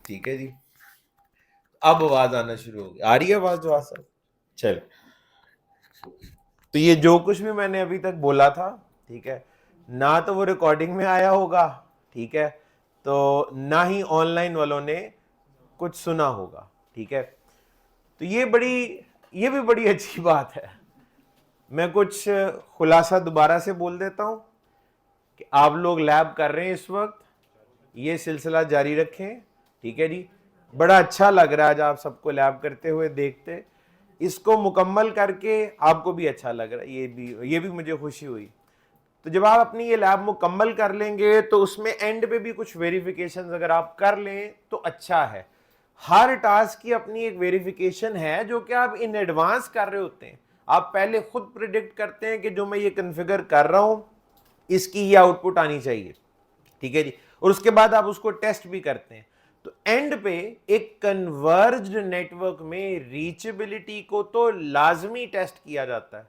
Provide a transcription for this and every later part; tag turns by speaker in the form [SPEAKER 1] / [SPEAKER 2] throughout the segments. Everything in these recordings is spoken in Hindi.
[SPEAKER 1] ठीक है जी, अब आवाज आना शुरू हो गई। आ रही है आवाज जो सब? चलो, तो ये जो कुछ भी मैंने अभी तक बोला था, ठीक है, ना तो वो रिकॉर्डिंग में आया होगा, ठीक है, तो ना ही ऑनलाइन वालों ने कुछ सुना होगा, ठीक है। तो ये भी बड़ी अच्छी बात है। मैं कुछ खुलासा दोबारा से बोल देता हूं कि आप लोग लैब कर रहे हैं इस वक्त, ये सिलसिला जारी रखें, ठीक है जी। बड़ा अच्छा लग रहा है आज आप सबको लैब करते हुए देखते, इसको मुकम्मल करके आपको भी अच्छा लग रहा है, ये भी मुझे खुशी हुई। तो जब आप अपनी ये लैब मुकम्मल कर लेंगे तो उसमें एंड पे भी कुछ वेरिफिकेशन अगर आप कर लें तो अच्छा है। हर टास्क की अपनी एक वेरिफिकेशन है जो कि आप इन एडवांस कर रहे होते हैं। आप पहले खुद प्रिडिक्ट करते हैं कि जो मैं ये कन्फिगर कर रहा हूं इसकी ये आउटपुट आनी चाहिए, ठीक है जी, और उसके बाद आप उसको टेस्ट भी करते हैं। तो एंड पे एक कन्वर्ज्ड नेटवर्क में रीचेबिलिटी को तो लाजमी टेस्ट किया जाता है।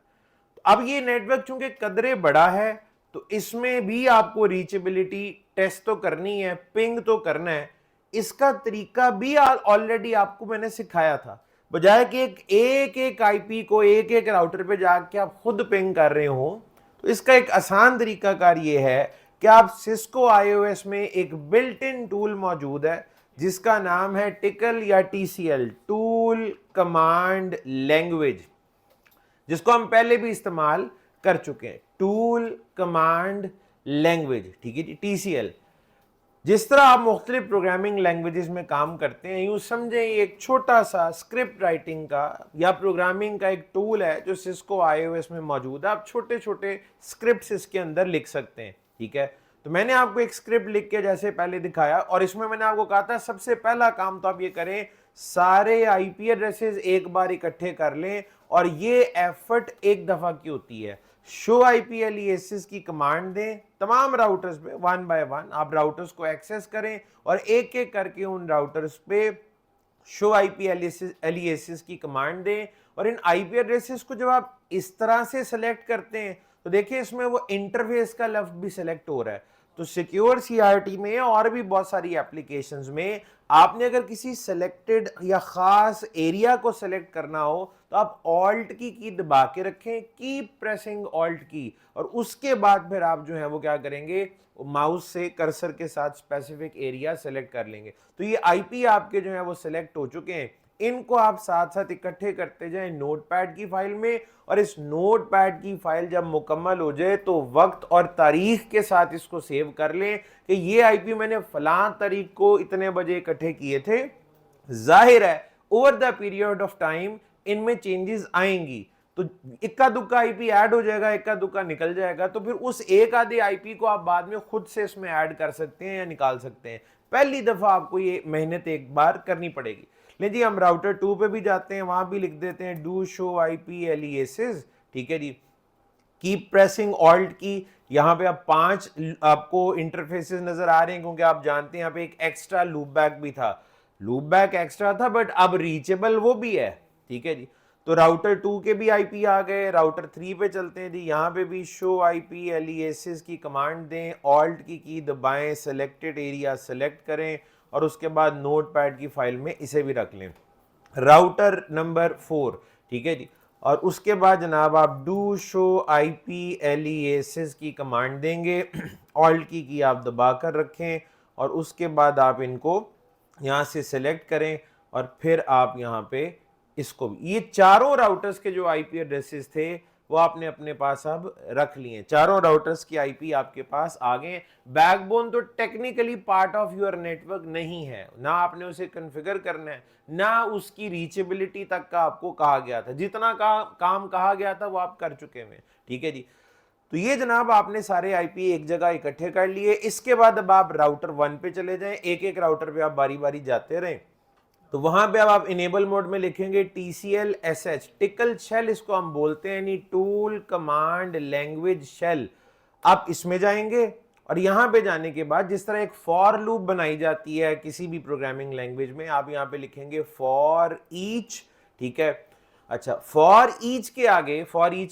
[SPEAKER 1] अब ये नेटवर्क चूंकि कदरे बड़ा है तो इसमें भी आपको रीचेबिलिटी टेस्ट तो करनी है, पिंग तो करना है। इसका तरीका भी ऑलरेडी आपको मैंने सिखाया था। बजाय कि एक एक आईपी को एक एक राउटर पे जाके आप खुद पिंग कर रहे हो, तो इसका एक आसान तरीकाकार ये है कि आप सिस्को आईओएस में एक बिल्ट इन टूल मौजूद है जिसका नाम है टिकल या टीसीएल, टूल कमांड लैंग्वेज, जिसको हम पहले भी इस्तेमाल कर चुके हैं। टूल कमांड लैंग्वेज, ठीक है जी, टीसीएल। जिस तरह आप मुख्तलिफ प्रोग्रामिंग लैंग्वेजेस में काम करते हैं, यूं समझें एक छोटा सा स्क्रिप्ट राइटिंग का या प्रोग्रामिंग का एक टूल है जो सिस्को आईओएस में मौजूद है। आप छोटे छोटे स्क्रिप्ट्स इसके अंदर लिख सकते हैं, ठीक है। तो मैंने आपको एक स्क्रिप्ट लिख के जैसे पहले दिखाया, और इसमें मैंने आपको कहा था सबसे पहला काम तो आप ये करें, सारे आईपी एड्रेसेस एक बार इकट्ठे कर लें, और ये एफर्ट एक दफा की होती है। शो आईपी एलियासेस की कमांड दें तमाम राउटर्स पे, वन बाय वन आप राउटर्स को एक्सेस करें और एक एक करके उन राउटर्स पे शो आईपी एलियासेस की कमांड दें। और इन आईपी एड्रेसेस को जब आप इस तरह से सेलेक्ट करते हैं तो देखिए इसमें वो इंटरफेस का लफ्ज भी सेलेक्ट हो रहा है। तो सिक्योर सीआरटी में और भी बहुत सारी एप्लीकेशंस में आपने अगर किसी सेलेक्टेड या खास एरिया को सेलेक्ट करना हो तो आप ऑल्ट की दबा के रखें, कीप प्रेसिंग ऑल्ट की, और उसके बाद फिर आप जो है वो क्या करेंगे, माउस से कर्सर के साथ स्पेसिफिक एरिया सेलेक्ट कर लेंगे। तो ये आईपी आपके जो है वो सिलेक्ट हो चुके हैं। इनको आप साथ साथ इकट्ठे करते जाएं नोटपैड की फाइल में, और इस नोटपैड की फाइल जब मुकम्मल हो जाए तो वक्त और तारीख के साथ इसको सेव कर लें कि ये आईपी मैंने फलां तारीख को इतने बजे इकट्ठे किए थे। जाहिर है over the period of time इनमें चेंजेस आएंगी, तो इक्का दुक्का आईपी ऐड हो जाएगा, इक्का दुक्का निकल जाएगा, तो फिर उस एक आधे आईपी को आप बाद में खुद से इसमें ऐड कर सकते हैं या निकाल सकते हैं। पहली दफा आपको ये मेहनत एक बार करनी पड़ेगी। ले जी, हम राउटर 2 पे भी जाते हैं, वहां भी लिख देते हैं डू शो आईपी एलियासेस, ठीक है जी, कीप प्रेसिंग ऑल्ट की। यहां पे आप 5 आपको इंटरफेसेस नजर आ रहे हैं क्योंकि आप जानते हैं यहाँ पे एक एक्स्ट्रा लूप बैक भी था, लूप बैक एक्स्ट्रा था बट अब रीचेबल वो भी है, ठीक है जी। तो राउटर 2 के भी आईपी आ गए, राउटर 3 पे चलते हैं जी, यहाँ पे भी शो आईपी एलियासेस की कमांड दें, ऑल्ट की दबाएं, सेलेक्टेड एरिया सेलेक्ट करें और उसके बाद नोटपैड की फाइल में इसे भी रख लें, राउटर नंबर 4, ठीक है जी। और उसके बाद जनाब आप डू शो आईपी एलियासेस की कमांड देंगे, ऑल्ट की आप दबा कर रखें और उसके बाद आप इनको यहाँ से सेलेक्ट करें और फिर आप यहाँ पे इसको भी, ये चारों राउटर्स के जो आईपी एड्रेसेस थे वो आपने अपने पास अब रख लिए। चारों राउटर्स की आईपी आपके पास आ गए। बैकबोन तो technically part of your network नहीं है, ना आपने उसे कॉन्फ़िगर करना है, ना उसकी रीचेबिलिटी तक का आपको कहा गया था। जितना काम कहा गया था वो आप कर चुके हैं, ठीक है जी। तो ये जनाब आपने सारे आईपी एक जगह इकट्ठे कर लिए। इसके बाद अब आप राउटर 1 पे चले जाएं, एक एक राउटर पे आप बारी बारी जाते रहें। तो वहां पे अब आप इनेबल मोड में लिखेंगे TCL SH, टिकल शेल इसको हम बोलते हैं, यानी टूल कमांड लैंग्वेज शेल। आप इसमें जाएंगे और यहां पे जाने के बाद जिस तरह एक फॉर लूप बनाई जाती है किसी भी प्रोग्रामिंग लैंग्वेज में, आप यहां पे लिखेंगे फॉर ईच, ठीक है। अच्छा, फॉर ईच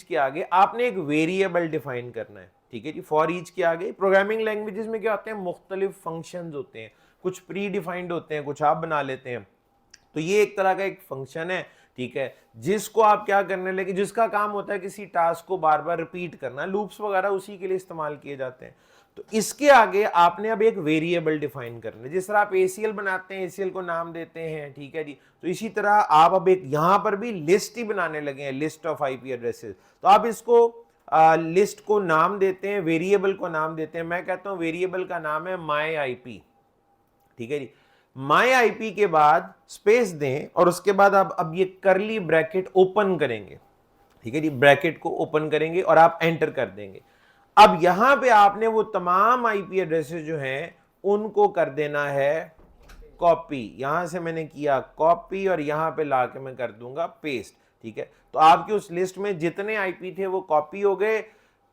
[SPEAKER 1] के आगे आपने एक वेरिएबल डिफाइन करना है, ठीक है जी, फॉर ईच की आ गई। प्रोग्रामिंग लैंग्वेजेस में क्या होते हैं, मुख्तलिफ फंक्शंस होते हैं, कुछ प्री डिफाइंड होते हैं, कुछ आप बना लेते हैं। तो ये एक तरह का एक फंक्शन है, ठीक है, जिसको आप क्या करने लगे, जिसका काम होता है किसी टास्क को बार बार रिपीट करना। लूप्स वगैरह उसी के लिए इस्तेमाल किए जाते हैं। तो इसके आगे आपने अब एक वेरिएबल डिफाइन करना है। जिस तरह आप एसीएल बनाते हैं, एसीएल को नाम देते हैं, ठीक है जी, तो इसी तरह आप अब एक यहां पर भी लिस्ट ही बनाने लगे हैं, लिस्ट ऑफ आईपी एड्रेसेस। तो आप इसको लिस्ट को नाम देते हैं, वेरिएबल को नाम देते हैं। मैं कहता हूं वेरिएबल का नाम है माई आईपी, ठीक है जी। माई आईपी के बाद स्पेस दें और उसके बाद आप अब ये करली ब्रैकेट ओपन करेंगे, ठीक है जी, ब्रैकेट को ओपन करेंगे और आप एंटर कर देंगे। अब यहां पे आपने वो तमाम आईपी एड्रेसेस जो हैं उनको कर देना है कॉपी। यहां से मैंने किया कॉपी और यहां पे लाके मैं कर दूंगा पेस्ट, ठीक है। तो आपकी उस लिस्ट में जितने आईपी थे वो कॉपी हो गए।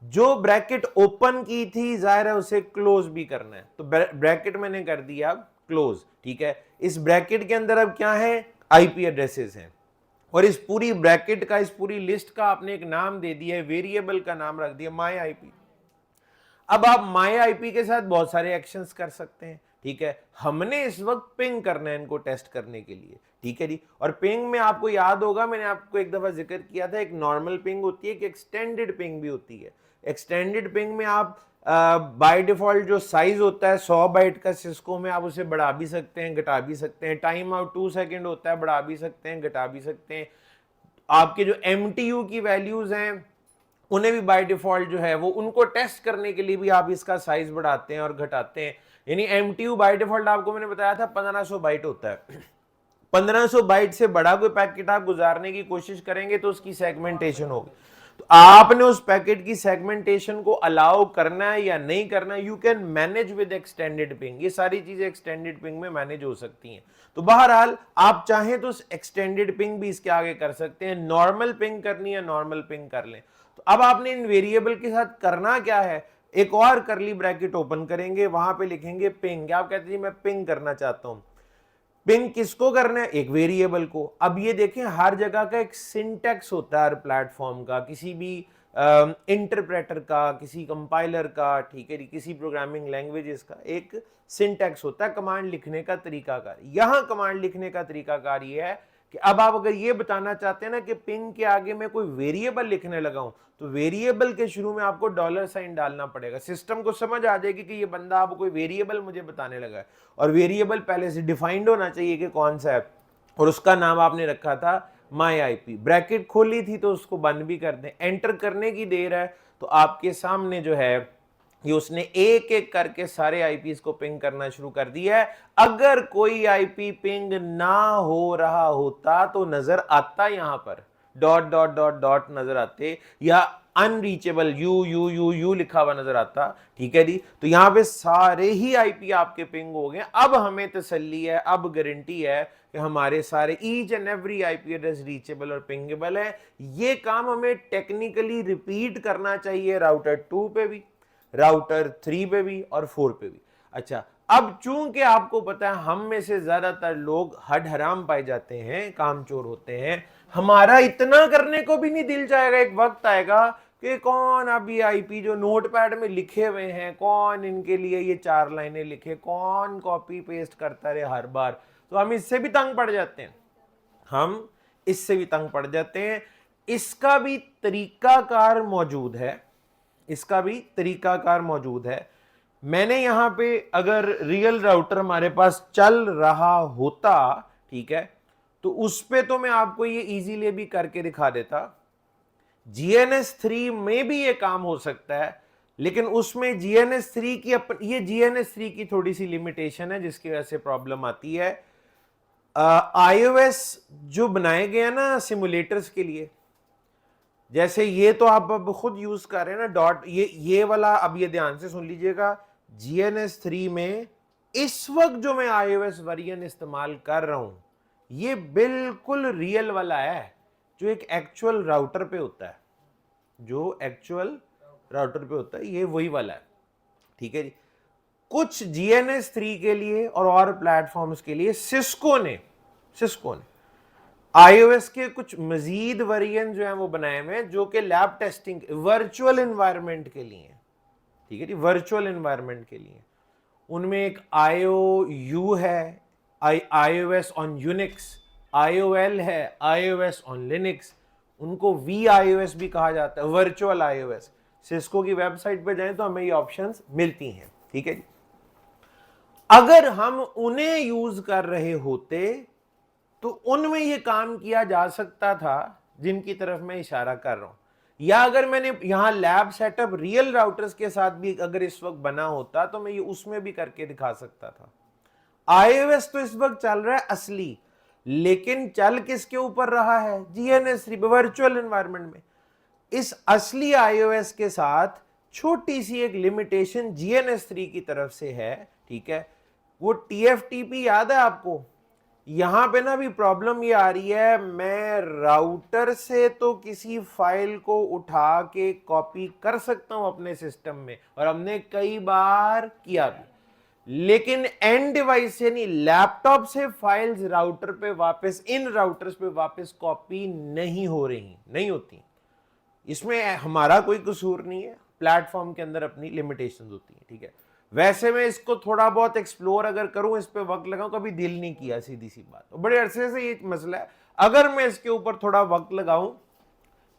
[SPEAKER 1] जो ब्रैकेट ओपन की थी जाहिर है उसे क्लोज भी करना है, तो ब्रैकेट मैंने कर दिया अब क्लोज, ठीक है। इस ब्रैकेट के अंदर अब क्या है, आईपी एड्रेसेस हैं, और इस पूरी ब्रैकेट का, इस पूरी लिस्ट का आपने एक नाम दे दिया है, वेरिएबल का नाम रख दिया माई आईपी। अब आप माई आईपी के साथ बहुत सारे एक्शंस कर सकते हैं, ठीक है। हमने इस वक्त पिंग करना है इनको टेस्ट करने के लिए, ठीक है जी। और पिंग में आपको याद होगा, मैंने आपको एक दफा जिक्र किया था, एक नॉर्मल पिंग होती है, एक एक्सटेंडेड पिंग भी होती है। एक्सटेंडेड पिंग में आप बाय डिफॉल्ट जो साइज होता है 100 बाइट का सिस्को में, आप उसे बढ़ा भी सकते हैं, घटा भी सकते हैं। टाइम आउट 2 सेकंड होता है, बढ़ा भी सकते हैं, घटा भी सकते हैं। आपके जो MTU की वैल्यूज हैं उन्हें भी बाय डिफॉल्ट जो है वो, उनको टेस्ट करने के लिए भी आप इसका साइज बढ़ाते हैं और घटाते हैं। यानी MTU बाय डिफॉल्ट आपको मैंने बताया था 1500 बाइट होता है। 1500 बाइट से बड़ा कोई पैकेट आप गुजारने की कोशिश करेंगे तो उसकी सेगमेंटेशन होगी। तो आपने उस पैकेट की सेगमेंटेशन को अलाउ करना है या नहीं करना है, you can manage with extended ping. ये सारी चीजें एक्सटेंडेड पिंग में मैनेज हो सकती हैं। तो बहरहाल आप चाहें तो एक्सटेंडेड पिंग भी इसके आगे कर सकते हैं, नॉर्मल पिंग करनी है नॉर्मल पिंग कर लें। तो अब आपने इन वेरिएबल के साथ करना क्या है, एक और करली ब्रैकेट ओपन करेंगे, वहां पे लिखेंगे पिंग। आप कहते हैं मैं पिंग करना चाहता हूं। पिंग किसको करना है, एक वेरिएबल को। अब ये देखें हर जगह का एक सिंटैक्स होता है हर प्लेटफॉर्म का, किसी भी इंटरप्रेटर का, किसी कंपाइलर का, ठीक है, किसी प्रोग्रामिंग लैंग्वेजेस का एक सिंटैक्स होता है, कमांड लिखने का तरीकाकार। यहां कमांड लिखने का तरीकाकार ये है कि अब आप अगर ये बताना चाहते हैं ना कि पिंग के आगे मैं कोई वेरिएबल लिखने लगा हूं, तो वेरिएबल के शुरू में आपको $साइन डालना पड़ेगा। सिस्टम को समझ आ जाएगी कि ये बंदा अब कोई वेरिएबल मुझे बताने लगा है, और वेरिएबल पहले से डिफाइंड होना चाहिए कि कौन सा है, और उसका नाम आपने रखा था माई आईपी। ब्रैकेट खोली थी तो उसको बंद भी कर दें। एंटर करने की देर है तो आपके सामने जो है ये उसने एक एक करके सारे आईपीस को पिंग करना शुरू कर दिया है। अगर कोई आईपी पिंग ना हो रहा होता तो नजर आता, यहां पर डॉट डॉट डॉट डॉट नजर आते, या unreachable you you you you लिखा हुआ नजर आता, ठीक है जी। तो यहां पे सारे ही आईपी आपके पिंग हो गए। अब हमें तसल्ली है, अब गारंटी है कि हमारे सारे each and every IP address reachable और पिंगेबल है। ये काम हमें टेक्निकली रिपीट करना चाहिए राउटर 2 पे भी, राउटर 3 पे भी और 4 पे भी। अच्छा, अब चूंकि आपको पता है हम में से ज्यादातर लोग हड हराम पाए जाते हैं, कामचोर होते हैं, हमारा इतना करने को भी नहीं दिल जाएगा। एक वक्त आएगा कि कौन अब ये आईपी जो नोटपैड में लिखे हुए हैं, कौन इनके लिए ये 4 लाइनें लिखे, कौन कॉपी पेस्ट करता रहे हर बार। तो हम इससे भी तंग पड़ जाते हैं, हम इससे भी तंग पड़ जाते हैं। इसका भी तरीकाकार मौजूद है, इसका भी तरीकाकार मौजूद है। मैंने यहां पे अगर रियल राउटर हमारे पास चल रहा होता, ठीक है, तो उस पे तो मैं आपको ये इजीली भी करके दिखा देता। GNS3 में भी ये काम हो सकता है, लेकिन उसमें GNS3 की ये GNS3 की थोड़ी सी लिमिटेशन है जिसकी वजह से प्रॉब्लम आती है। iOS जो बनाए गए हैं ना सिमुलेटर्स के लिए, जैसे ये तो आप अब खुद यूज कर रहे हैं ना डॉट, ये वाला, अब ये ध्यान से सुन लीजिएगा। GNS3 में इस वक्त जो मैं iOS वर्जन इस्तेमाल कर रहा हूं, ये बिल्कुल रियल वाला है जो एक एक्चुअल राउटर पे होता है, जो एक्चुअल राउटर पे होता है, ये वही वाला है, ठीक है जी। कुछ GNS3 के लिए और प्लेटफॉर्म्स के लिए सिस्को ने iOS के कुछ मजीद वेरिएंट जो है वो बनाए हुए हैं, जो कि लैब टेस्टिंग वर्चुअल एनवायरनमेंट के लिए हैं, ठीक है जी, वर्चुअल एनवायरनमेंट के लिए। उनमें एक IOU है, iOS ऑन यूनिक्स, IOL है, iOS ऑन लिनक्स, उनको VIOS भी कहा जाता है, वर्चुअल iOS। सिस्को की वेबसाइट पे जाएं तो हमें ये ऑप्शंस मिलती हैं, ठीक है जी। अगर हम उन्हें यूज कर रहे होते तो उनमें ये काम किया जा सकता था जिनकी तरफ मैं इशारा कर रहा हूं, या अगर मैंने यहां लैब सेटअप रियल राउटर्स के साथ भी अगर इस वक्त बना होता तो मैं ये उसमें भी करके दिखा सकता था। iOS तो इस वक्त चल रहा है असली, लेकिन चल किसके ऊपर रहा है? GNS3 वर्चुअल एनवायरनमेंट में। इस असली iOS के साथ छोटी सी एक लिमिटेशन GNS3 की तरफ से है, ठीक है। वो TFTP याद है आपको? यहां पे ना भी प्रॉब्लम ये आ रही है, मैं राउटर से तो किसी फाइल को उठा के कॉपी कर सकता हूं अपने सिस्टम में, और हमने कई बार किया भी, लेकिन एंड डिवाइस से नहीं, लैपटॉप से फाइल्स राउटर पे वापस, इन राउटर्स पे वापस कॉपी नहीं हो रही, नहीं होती। इसमें हमारा कोई कसूर नहीं है, प्लेटफॉर्म के अंदर अपनी लिमिटेशंस होती है, ठीक है। वैसे मैं इसको थोड़ा बहुत एक्सप्लोर अगर करूं, इस पे वक्त लगाऊं, कभी दिल नहीं किया, सीधी सी बात। बड़े अरसे से ये मसला है, अगर मैं इसके ऊपर थोड़ा वक्त लगाऊं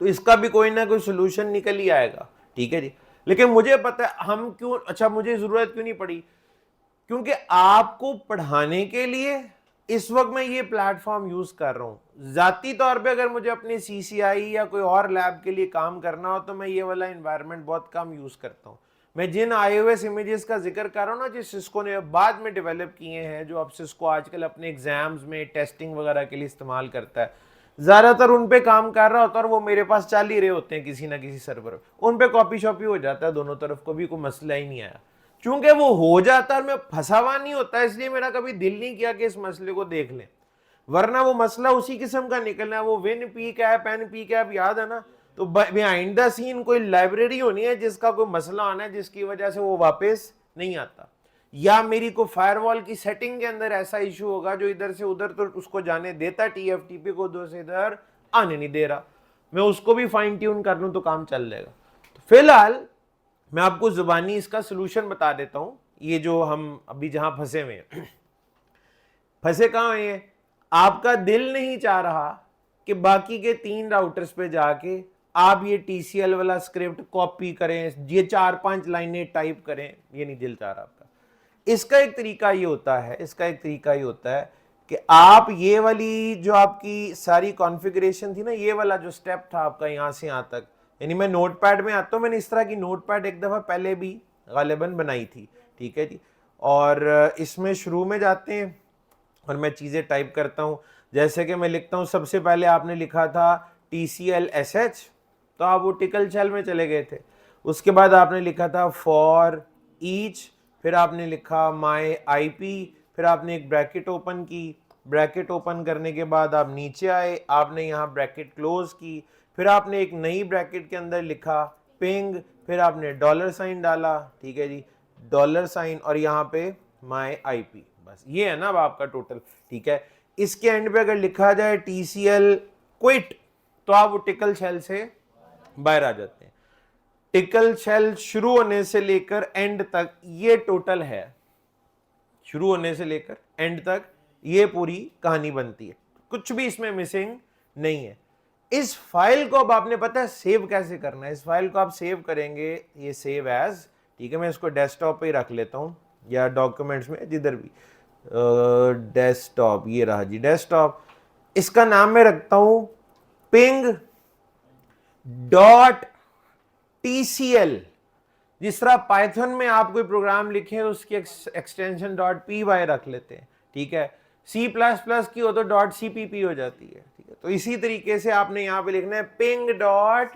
[SPEAKER 1] तो इसका भी कोई ना कोई सोल्यूशन निकल ही आएगा, ठीक है जी। लेकिन मुझे पता है हम क्यों, अच्छा मुझे जरूरत क्यों नहीं पड़ी, क्योंकि आपको पढ़ाने के लिए इस वक्त मैं ये प्लेटफॉर्म यूज कर रहा हूं। जाती तौर पे अगर मुझे अपनी CCI या कोई और लैब के लिए काम करना हो तो मैं ये वाला एनवायरनमेंट बहुत कम यूज करता हूं। मैं जिन iOS इमेजेस का जिक्र कर रहा हूं ना, जो सिस्को ने बाद में डेवलप किए हैं, जो अब सिस्को आजकल अपने एग्जाम्स में टेस्टिंग वगैरह के लिए इस्तेमाल करता है, ज्यादातर उन पे काम कर रहा होता है और वो मेरे पास चल ही रहे होते हैं किसी ना किसी सर्वर, उन पे कॉपी शॉपी हो जाता है दोनों तरफ को भी, कोई मसला ही नहीं आया। चूंकि वो हो जाता है, मैं फंसा हुआ नहीं होता, इसलिए मेरा कभी दिल नहीं किया कि इस मसले को देख लें, वरना वो मसला उसी किस्म का निकलना है। वो win P cap N P cap याद है ना, तो बिहाइंड द सीन कोई लाइब्रेरी होनी है जिसका कोई मसला आना है, जिसकी वजह से वो वापस नहीं आता, या मेरी को फायरवॉल की सेटिंग के अंदर ऐसा इशू होगा जो इधर से उधर तो उसको जाने देता, TFTP को उधर से इधर आने नहीं दे रहा, मैं उसको भी फाइन ट्यून कर लूं तो काम चल जाएगा। तो फिलहाल मैं आपको जुबानी इसका सोल्यूशन बता देता हूं। ये जो हम अभी जहां फंसे हुए हैं, फंसे कहां हैं? आपका दिल नहीं चाह रहा कि बाकी के 3 राउटर्स पे जाके आप ये TCL वाला स्क्रिप्ट कॉपी करें, ये 4-5 लाइनें टाइप करें, ये नहीं दिल चाह रहा आपका। इसका एक तरीका ये होता है, इसका एक तरीका ये होता है कि आप ये वाली जो आपकी सारी कॉन्फ़िगरेशन थी ना, ये वाला जो स्टेप था आपका यहां से यहां तक, यानी मैं नोटपैड में आता हूं, मैंने इस तरह की नोटपैड एक दफा पहले भी गालिबन बनाई थी, ठीक है जी। और इसमें शुरू में जाते हैं और मैं चीजें टाइप करता हूं, जैसे कि मैं लिखता हूं, सबसे पहले आपने लिखा था TCLSH, तो आप वो टिकल शेल में चले गए थे। उसके बाद आपने लिखा था फॉर ईच, फिर आपने लिखा माई IP, फिर आपने एक ब्रैकेट ओपन की, ब्रैकेट ओपन करने के बाद आप नीचे आए, आपने यहाँ ब्रैकेट क्लोज की, फिर आपने एक नई ब्रैकेट के अंदर लिखा पिंग, फिर आपने $साइन डाला, ठीक है जी, $साइन, और यहाँ पे माई IP, बस ये है ना अब आपका टोटल, ठीक है। इसके एंड पे अगर लिखा जाए TCL क्विट तो आप वो टिकल शेल से बाहर आ जाते हैं। टिकल शेल शुरू होने से लेकर एंड तक ये टोटल है, शुरू होने से लेकर एंड तक ये पूरी कहानी बनती है, कुछ भी इसमें मिसिंग नहीं है। इस फाइल को अब आपने पता है सेव कैसे करना है। इस फाइल को आप सेव करेंगे, ये सेव एज, ठीक है, मैं इसको डेस्कटॉप पे ही रख लेता हूं या डॉक्यूमेंट्स में, जिधर भी, डेस्कटॉप, ये रहा जी डेस्कटॉप। इसका नाम मैं रखता हूं पिंग डॉट TCL। जिस तरह पाइथन में आप कोई प्रोग्राम लिखे उसकी एक्सटेंशन .py रख लेते हैं, ठीक है। C++ की हो तो .cpp हो जाती है, ठीक है। तो इसी तरीके से आपने यहां पे लिखना है पिंग डॉट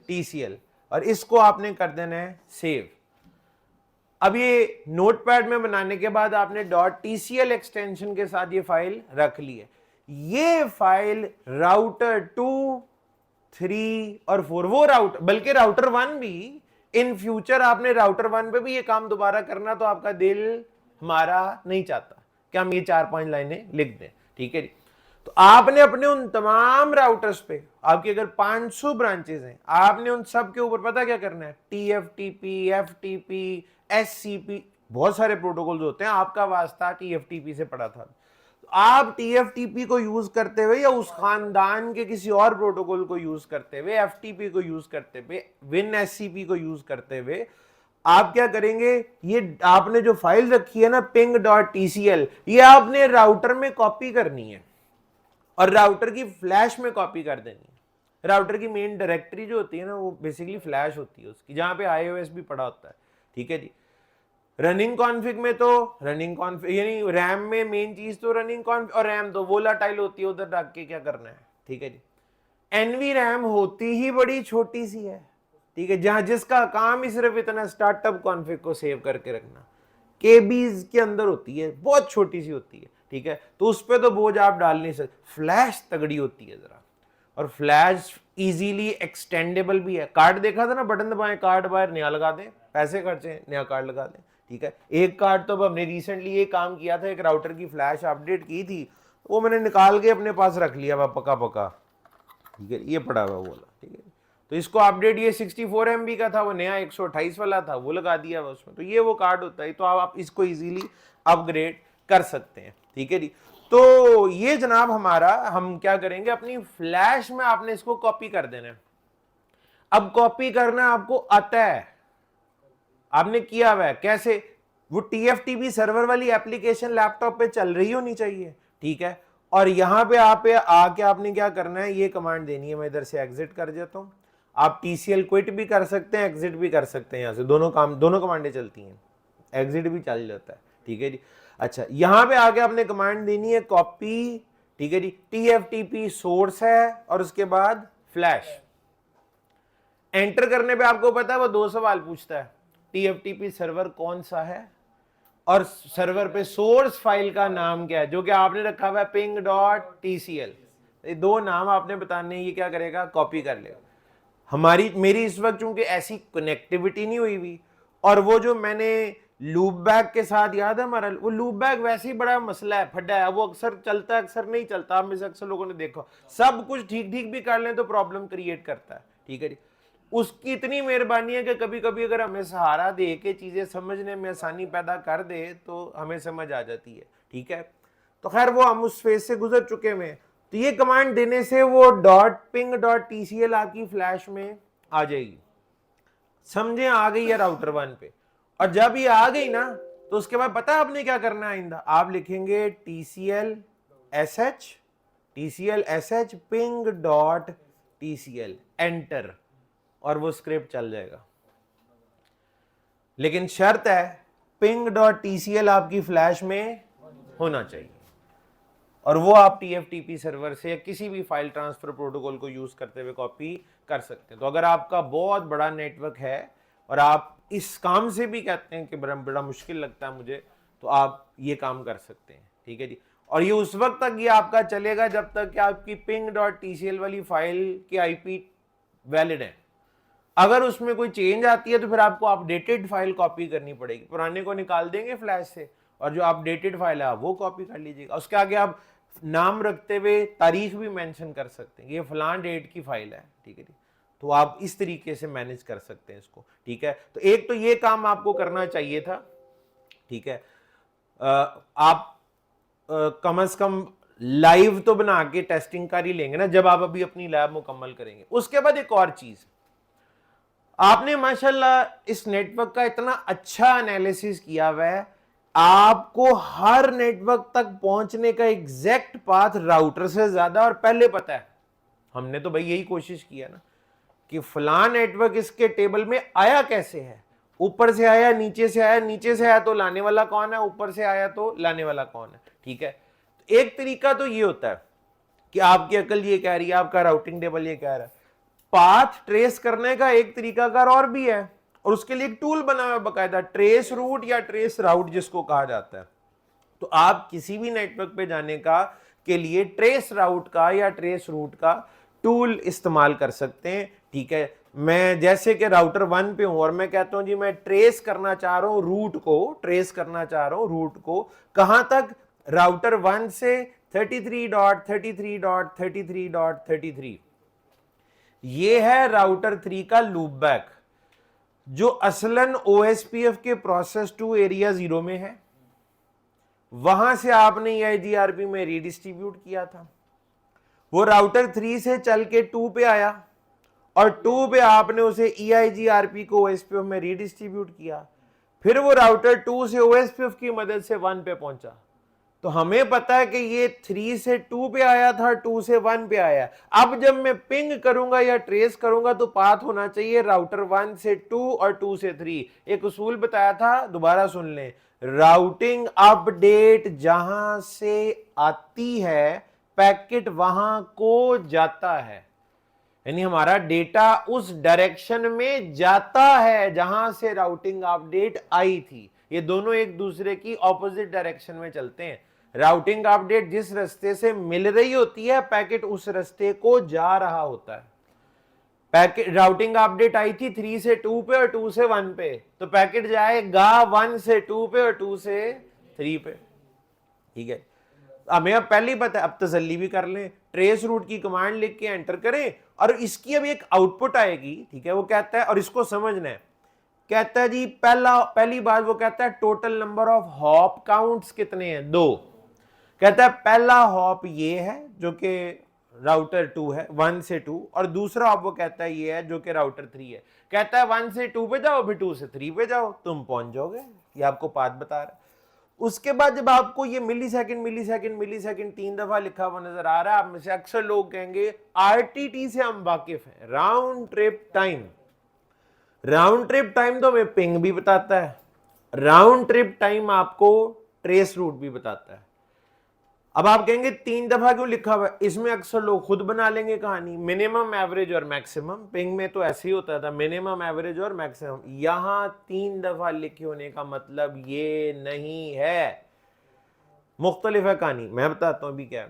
[SPEAKER 1] TCL, और इसको आपने कर देना है सेव। अब ये नोटपैड में बनाने के बाद आपने .tcl एक्सटेंशन के साथ ये फाइल रख ली है। ये फाइल राउटर 2, 3 और 4, वो राउटर, बल्कि राउटर 1 भी, इन फ्यूचर आपने राउटर 1 पे भी ये काम दोबारा करना तो आपका दिल हमारा नहीं चाहता कि हम ये 4-5 लाइनें लिख दें, ठीक है जी। तो आपने अपने उन तमाम राउटर्स पे, आपके अगर 500 ब्रांचेस हैं, आपने उन सब के ऊपर पता क्या करना है, TFTP, FTP, SCP, बहुत सारे प्रोटोकॉल्स होते हैं, आपका वास्ता TFTP से पड़ा था। तो आप TFTP को यूज करते हुए या उस खानदान के किसी और प्रोटोकॉल को यूज करते हुए, FTP को यूज करते हुए, WinSCP को यूज करते हुए, आप क्या करेंगे, ये आपने जो फाइल रखी है ना ping.tcl, ये आपने राउटर में कॉपी करनी है और राउटर की फ्लैश में कॉपी कर देनी है। राउटर की मेन डायरेक्टरी जो होती है ना, वो बेसिकली फ्लैश होती है उसकी, जहां पे iOS भी पड़ा होता है, ठीक है जी। रनिंग कॉन्फ़िग में तो रनिंग कॉन्फ़िग यानी रैम में मेन चीज तो रनिंग कॉन्फ़िग, और रैम तो वोलाटाइल होती है, उधर रख के क्या करना है, ठीक है जी। एनवी रैम होती ही बड़ी छोटी सी है, ठीक है, जहां जिसका काम ही सिर्फ इतना स्टार्टअप कॉन्फ़िग को सेव करके रखना, केबीज के अंदर होती है, बहुत छोटी सी होती है, ठीक है। तो उस पर तो बोझ आप डाल नहीं सकते। फ्लैश तगड़ी होती है जरा, और फ्लैश इजीली एक्सटेंडेबल भी है। कार्ड देखा था ना, बटन दबाएं कार्ड बाहर, नया लगा दें, पैसे खर्चे नया कार्ड लगा दें, ठीक है। एक कार्ड तो हमने रिसेंटली ये काम किया था, एक राउटर की फ्लैश अपडेट की थी, वो मैंने निकाल के अपने पास रख लिया पका पका, ठीक है, ये पड़ा हुआ बोला, ठीक है। तो इसको अपडेट, ये 64 MB का था, वो नया 128 वाला था, वो लगा दिया हुआ उसमें। तो ये वो कार्ड होता है, तो आप इसको इजीली अपग्रेड कर सकते हैं, ठीक है जी। तो ये जनाब हमारा, हम क्या करेंगे, अपनी फ्लैश में आपने इसको कॉपी कर देना है। अब कॉपी करना आपको आता है, आपने किया हुआ है, कैसे, वो TFTP सर्वर वाली एप्लीकेशन लैपटॉप पे चल रही होनी चाहिए, ठीक है। और यहां पे आप आके आपने क्या करना है, ये कमांड देनी है, मैं इधर से एग्जिट कर देता हूं। आप TCL क्विट भी कर सकते हैं, एग्जिट भी कर सकते हैं, यहां से दोनों कमांडें चलती हैं, एग्जिट भी चल जाता है, ठीक है जी। अच्छा, यहां पे आके आपने कमांड देनी है कॉपी, ठीक है जी। TFTP सोर्स है और उसके बाद फ्लैश। एंटर करने पे आपको पता है वो 2 सवाल पूछता है, TFTP सर्वर कौन सा है और सर्वर पे सोर्स फाइल का नाम क्या है, जो कि आपने रखा हुआ है ping.tcl। ये 2 नाम आपने बताने, ये क्या करेगा, कॉपी कर लेगा। मेरी इस वक्त चूंकि ऐसी कनेक्टिविटी नहीं हुई हुई, और वो जो मैंने लूप बैक के साथ, याद है हमारा वो लूप बैक, वैसे ही बड़ा मसला है, फड्डा है, वो अक्सर चलता है अक्सर नहीं चलता, में से अक्सर लोगों ने देखा, सब कुछ ठीक ठीक भी कर लें तो प्रॉब्लम क्रिएट करता है, ठीक है जी। उसकी इतनी मेहरबानी है कि कभी कभी अगर हमें सहारा दे के चीजें समझने में आसानी पैदा कर दे तो हमें समझ आ जाती है, ठीक है। तो खैर वो हम उस फेज से गुजर चुके हैं। तो ये कमांड देने से वो .ping.tcl आपकी फ्लैश में आ जाएगी, समझे, आ गई है राउटर 1 पे। और जब ये आ गई ना, तो उसके बाद पता है आपने क्या करना है, आइंदा आप लिखेंगे TCL sh ping.tcl, एंटर, और वो स्क्रिप्ट चल जाएगा। लेकिन शर्त है ping.tcl आपकी फ्लैश में होना चाहिए, और वो आप TFTP सर्वर से या किसी भी फाइल ट्रांसफर प्रोटोकॉल को यूज करते हुए कॉपी कर सकते हैं। तो अगर आपका बहुत बड़ा नेटवर्क है और आप इस काम से भी कहते हैं कि बड़ा मुश्किल लगता है मुझे, तो आप ये काम कर सकते हैं, ठीक है जी। और ये उस वक्त तक ये आपका चलेगा जब तक कि आपकी ping.tcl वाली फाइल की IP वैलिड है। अगर उसमें कोई चेंज आती है तो फिर आपको अपडेटेड फाइल कॉपी करनी पड़ेगी, पुराने को निकाल देंगे फ्लैश से, और जो अपडेटेड फाइल है वो कॉपी कर लीजिएगा। उसके आगे आप नाम रखते हुए तारीख भी मेंशन कर सकते हैं, ये फलां डेट की फाइल है, ठीक है जी। तो आप इस तरीके से मैनेज कर सकते हैं इसको, ठीक है। तो एक तो ये काम आपको करना चाहिए था, ठीक है। आप कम से कम लाइव तो बना के टेस्टिंग कर ही लेंगे ना, जब आप अभी अपनी लैब मुकम्मल करेंगे। उसके बाद एक और चीज, आपने माशाल्लाह इस नेटवर्क का इतना अच्छा एनालिसिस किया हुआ है, आपको हर नेटवर्क तक पहुंचने का एग्जैक्ट पाथ राउटर से ज्यादा और पहले पता है। हमने तो भाई यही कोशिश किया ना कि फलां नेटवर्क इसके टेबल में आया कैसे है, ऊपर से आया, नीचे से आया, नीचे से आया तो लाने वाला कौन है, ऊपर से आया तो लाने वाला कौन है, ठीक है। तो एक तरीका तो ये होता है कि आपकी अकल ये कह रही है, आपका राउटिंग टेबल ये कह रहा है। पाथ ट्रेस करने का एक तरीकाकार और भी है, और उसके लिए एक टूल बना हुआ है बकायदा, ट्रेस रूट या ट्रेस राउट जिसको कहा जाता है। तो आप किसी भी नेटवर्क पे जाने का के लिए ट्रेस राउट का या ट्रेस रूट का टूल इस्तेमाल कर सकते हैं, ठीक है। मैं जैसे कि राउटर 1 पे हूं और मैं कहता हूं जी मैं ट्रेस करना चाह रहा हूं रूट को, ट्रेस करना चाह रहा हूं रूट को, कहां तक, राउटर 1 से 33.33.33.33 ये है राउटर 3 का लूप बैक, जो असलन OSPF के प्रोसेस टू एरिया 0 में है। वहां से आपने EIGRP में रीडिस्ट्रीब्यूट किया था, वो राउटर 3 से चल के 2 पे आया और 2 पे आपने उसे EIGRP को OSPF में रीडिस्ट्रीब्यूट किया, फिर वो राउटर 2 से OSPF की मदद से 1 पे पहुंचा। तो हमें पता है कि ये 3 से 2 पे आया था, 2 से 1 पे आया। अब जब मैं पिंग करूंगा या ट्रेस करूंगा तो पाथ होना चाहिए राउटर 1 से 2 और 2 से 3। एक उसूल बताया था, दोबारा सुन लें। राउटिंग अपडेट जहां से आती है पैकेट वहां को जाता है, यानी हमारा डेटा उस डायरेक्शन में जाता है जहां से राउटिंग अपडेट आई थी। ये दोनों एक दूसरे की ऑपोजिट डायरेक्शन में चलते हैं। राउटिंग अपडेट जिस रास्ते से मिल रही होती है, पैकेट उस रास्ते को जा रहा होता है। पैकेट राउटिंग अपडेट आई थी 3 से 2 पे और 2 से 1 पे, तो पैकेट जाएगा 1 से 2 पे और 2 से 3 पे। ठीक है, हमें अब पहले ही पता है, अब तसल्ली भी कर लें। ट्रेस रूट की कमांड लिख के एंटर करें और इसकी अब एक आउटपुट आएगी। ठीक है, वो कहता है, और इसको समझना है, कहता है जी पहली बात वो कहता है total number of hop counts कितने हैं, 2। कहता है पहला हॉप ये है जो कि राउटर 2 है, 1 से 2, और दूसरा हॉप वो कहता है ये है जो कि राउटर 3 है। कहता है 1 से 2 पे जाओ, फिर 2 से 3 पे जाओ, तुम पहुंच जाओगे। ये आपको पाथ बता रहा है। उसके बाद जब आपको ये मिली सेकंड 3 दफा लिखा हुआ नजर आ रहा है, आप में से अक्सर लोग कहेंगे RTT से हम वाकिफ हैं, round trip time. Round trip time तो हमें पिंग भी बताता है, राउंड ट्रिप टाइम आपको ट्रेस रूट भी बताता है। अब आप कहेंगे 3 दफा क्यों लिखा हुआ है? इसमें अक्सर लोग खुद बना लेंगे कहानी, मिनिमम, एवरेज और मैक्सिमम। पिंग में तो ऐसे ही होता था, मिनिमम, एवरेज और मैक्सिमम। यहां 3 दफा लिखे होने का मतलब ये नहीं है, मुख्तलिफ है कहानी। मैं बताता हूं अभी क्या है।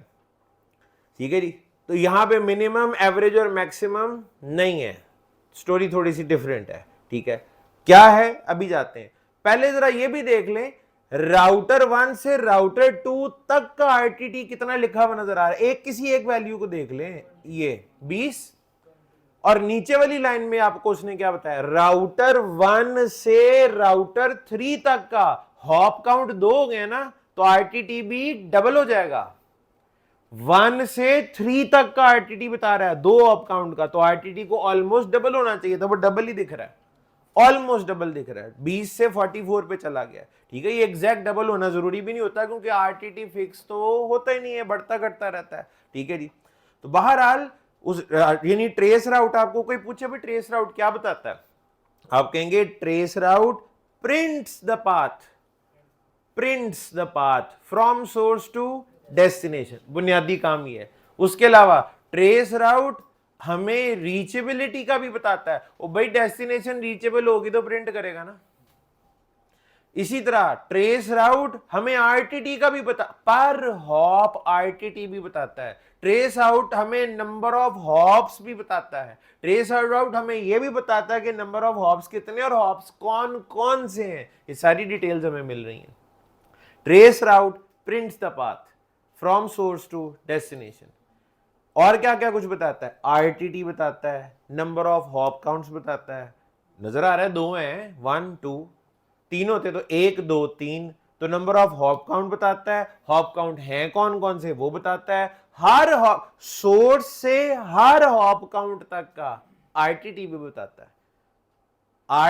[SPEAKER 1] ठीक है जी, तो यहां पे मिनिमम, एवरेज और मैक्सिमम नहीं है, स्टोरी थोड़ी सी डिफरेंट है। ठीक है, क्या है अभी जाते हैं। पहले जरा ये भी देख लें, राउटर 1 से राउटर 2 तक का RTT कितना लिखा हुआ नजर आ रहा है। किसी एक वैल्यू को देख लें, ये 20, और नीचे वाली लाइन में आपको उसने क्या बताया, राउटर 1 से राउटर 3 तक का हॉप काउंट 2 हो गया ना, तो RTT भी डबल हो जाएगा। 1 से 3 तक का RTT बता रहा है 2 हॉप काउंट का, तो RTT को ऑलमोस्ट डबल होना चाहिए था, वो डबल ही दिख रहा है, ऑलमोस्ट डबल दिख रहा है, 20 से 44 पे चला गया। ठीक है, ये एग्जैक्ट डबल होना जरूरी भी नहीं होता, क्योंकि RTT फिक्स तो होता ही नहीं है, बढ़ता घटता रहता है। ठीक है जी, तो बहरहाल उस यानी ट्रेस राउट, आपको कोई पूछे भाई ट्रेस राउट क्या बताता है, आप कहेंगे trace route prints the path from source to destination, बुनियादी काम ही है। उसके अलावा ट्रेस राउट हमें रीचेबिलिटी का भी बताता है। ओ भाई, डेस्टिनेशन रीचेबल होगी तो प्रिंट करेगा ना। इसी तरह ट्रेस राउट हमें RTT का भी पर हॉप RTT भी बताता है। ट्रेस आउट हमें नंबर ऑफ हॉप्स भी बताता है। ट्रेस आउट हमें यह भी बताता है कि नंबर ऑफ हॉप्स कितने और हॉप्स कौन कौन से हैं। ये सारी डिटेल्स हमें मिल रही हैं। Trace route prints the path from source to destination. और क्या क्या कुछ बताता है, RTT बताता है, नंबर ऑफ हॉप काउंट्स बताता है। नजर आ रहा है 2 हैं, 1 2, 3 होते तो 1 2 3, तो नंबर ऑफ हॉप काउंट बताता है, हॉप काउंट हैं कौन कौन से वो बताता है। हर सोर्स से हर हॉप काउंट तक का RTT भी बताता है।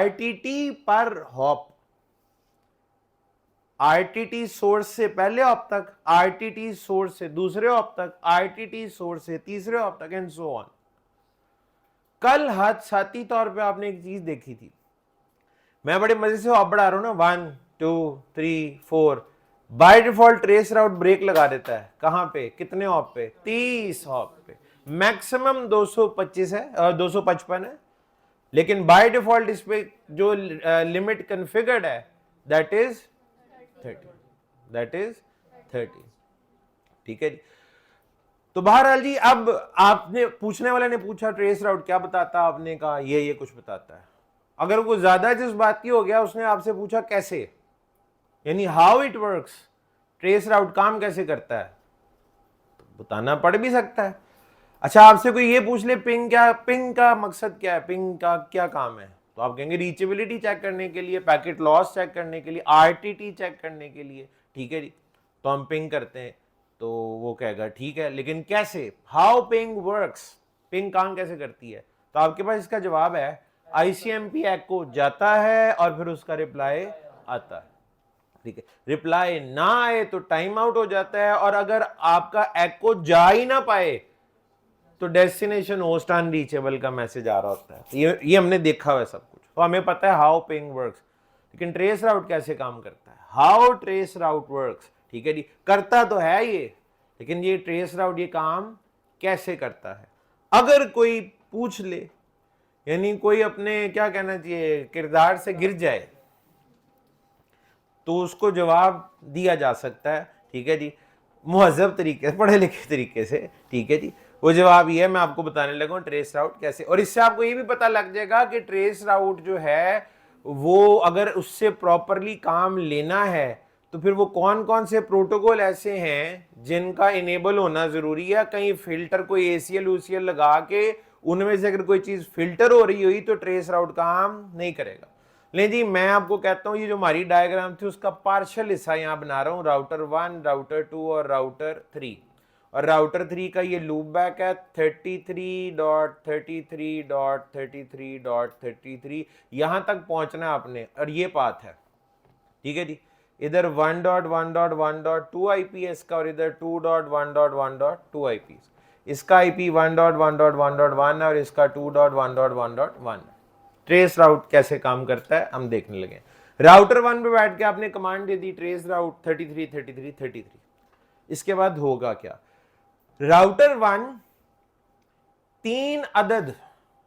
[SPEAKER 1] RTT पर हॉप, RTT सोर्स से पहले हॉप तक, RTT सोर्स से दूसरे हॉप तक, RTT सोर्स से तीसरे हॉप तक, एंड सो ऑन। कल हादसाती तौर पे आपने एक चीज देखी थी, मैं बड़े मजे से हॉप बढ़ा रहा हूं ना, 1 2 3 4, by default trace route break लगा देता है। कहां पे, कितने हॉप पे, 30 हॉप पे। मैक्सिमम 225 है, 255 है, लेकिन बाय डिफॉल्ट इस पे जो लिमिट कन्फिगर्ड है दैट इज 30। ठीक है जी, तो बहरहाल जी, अब आपने पूछने वाले ने पूछा ट्रेस राउट क्या बताता है, आपने कहा ये कुछ बताता है। अगर वो ज्यादा जिस बात की हो गया, उसने आपसे पूछा कैसे, यानी हाउ इट वर्क्स, ट्रेस राउट काम कैसे करता है, बताना पड़ भी सकता है। अच्छा, आपसे कोई ये पूछ ले पिंग का मकसद क्या है, पिंग का क्या काम है, तो आप कहेंगे रीचेबिलिटी चेक करने के लिए, पैकेट लॉस चेक करने के लिए, आरटीटी चेक करने के लिए, ठीक है जी। तो हम पिंग करते हैं, तो वो कहेगा ठीक है, लेकिन कैसे, हाउ पिंग वर्क्स, पिंग काम कैसे करती है, तो आपके पास इसका जवाब है आईसीएमपी एको जाता है और फिर उसका रिप्लाई आता है, ठीक है। रिप्लाई ना आए तो टाइम आउट हो जाता है, और अगर आपका एको जा ही ना पाए तो डेस्टिनेशन होस्ट अनरीचेबल का मैसेज आ रहा होता है। ये हमने देखा हुआ है सब कुछ, तो हमें पता है हाउ पिंग वर्क्स। लेकिन ट्रेस राउट कैसे काम करता है, हाउ ट्रेस राउट वर्क्स, ठीक है जी। करता तो है ये, लेकिन ये ट्रेस राउट ये काम कैसे करता है, अगर कोई पूछ ले, यानी कोई अपने क्या कहना चाहिए किरदार से गिर जाए, तो उसको जवाब दिया जा सकता है, ठीक है जी, मुहज़्ज़ब तरीके से, पढ़े लिखे तरीके से, ठीक है जी। वो जवाब ये है, मैं आपको बताने लगा हूं ट्रेस राउट कैसे, और इससे आपको ये भी पता लग जाएगा कि ट्रेस राउट जो है वो अगर उससे प्रॉपरली काम लेना है तो फिर वो कौन कौन से प्रोटोकॉल ऐसे हैं जिनका इनेबल होना जरूरी है। कहीं फिल्टर कोई एसीएल यूसीएल लगा के उनमें से अगर कोई चीज फिल्टर हो रही हुई तो ट्रेस राउट काम नहीं करेगा। ले जी, मैं आपको कहता हूं ये जो हमारी डायग्राम थी उसका पार्शियल हिस्सा यहां बना रहा हूं, राउटर 1, राउटर 2 और राउटर 3। और राउटर 3 का ये लूप बैक है 33.33.33.33 यहां तक पहुंचना है आपने, और ये पाथ है, ठीक है जी। इधर 1.1.1.2 आईपीएस का और इधर 2.1.1.2 आईपीएस, इसका आईपी 1.1.1.1 है और इसका 2.1.1.1 है। ट्रेस राउट कैसे काम करता है हम देखने लगे। राउटर 1 पे बैठ के आपने कमांड दे दी ट्रेस राउट 33. इसके बाद होगा क्या, राउटर 1 3 अदद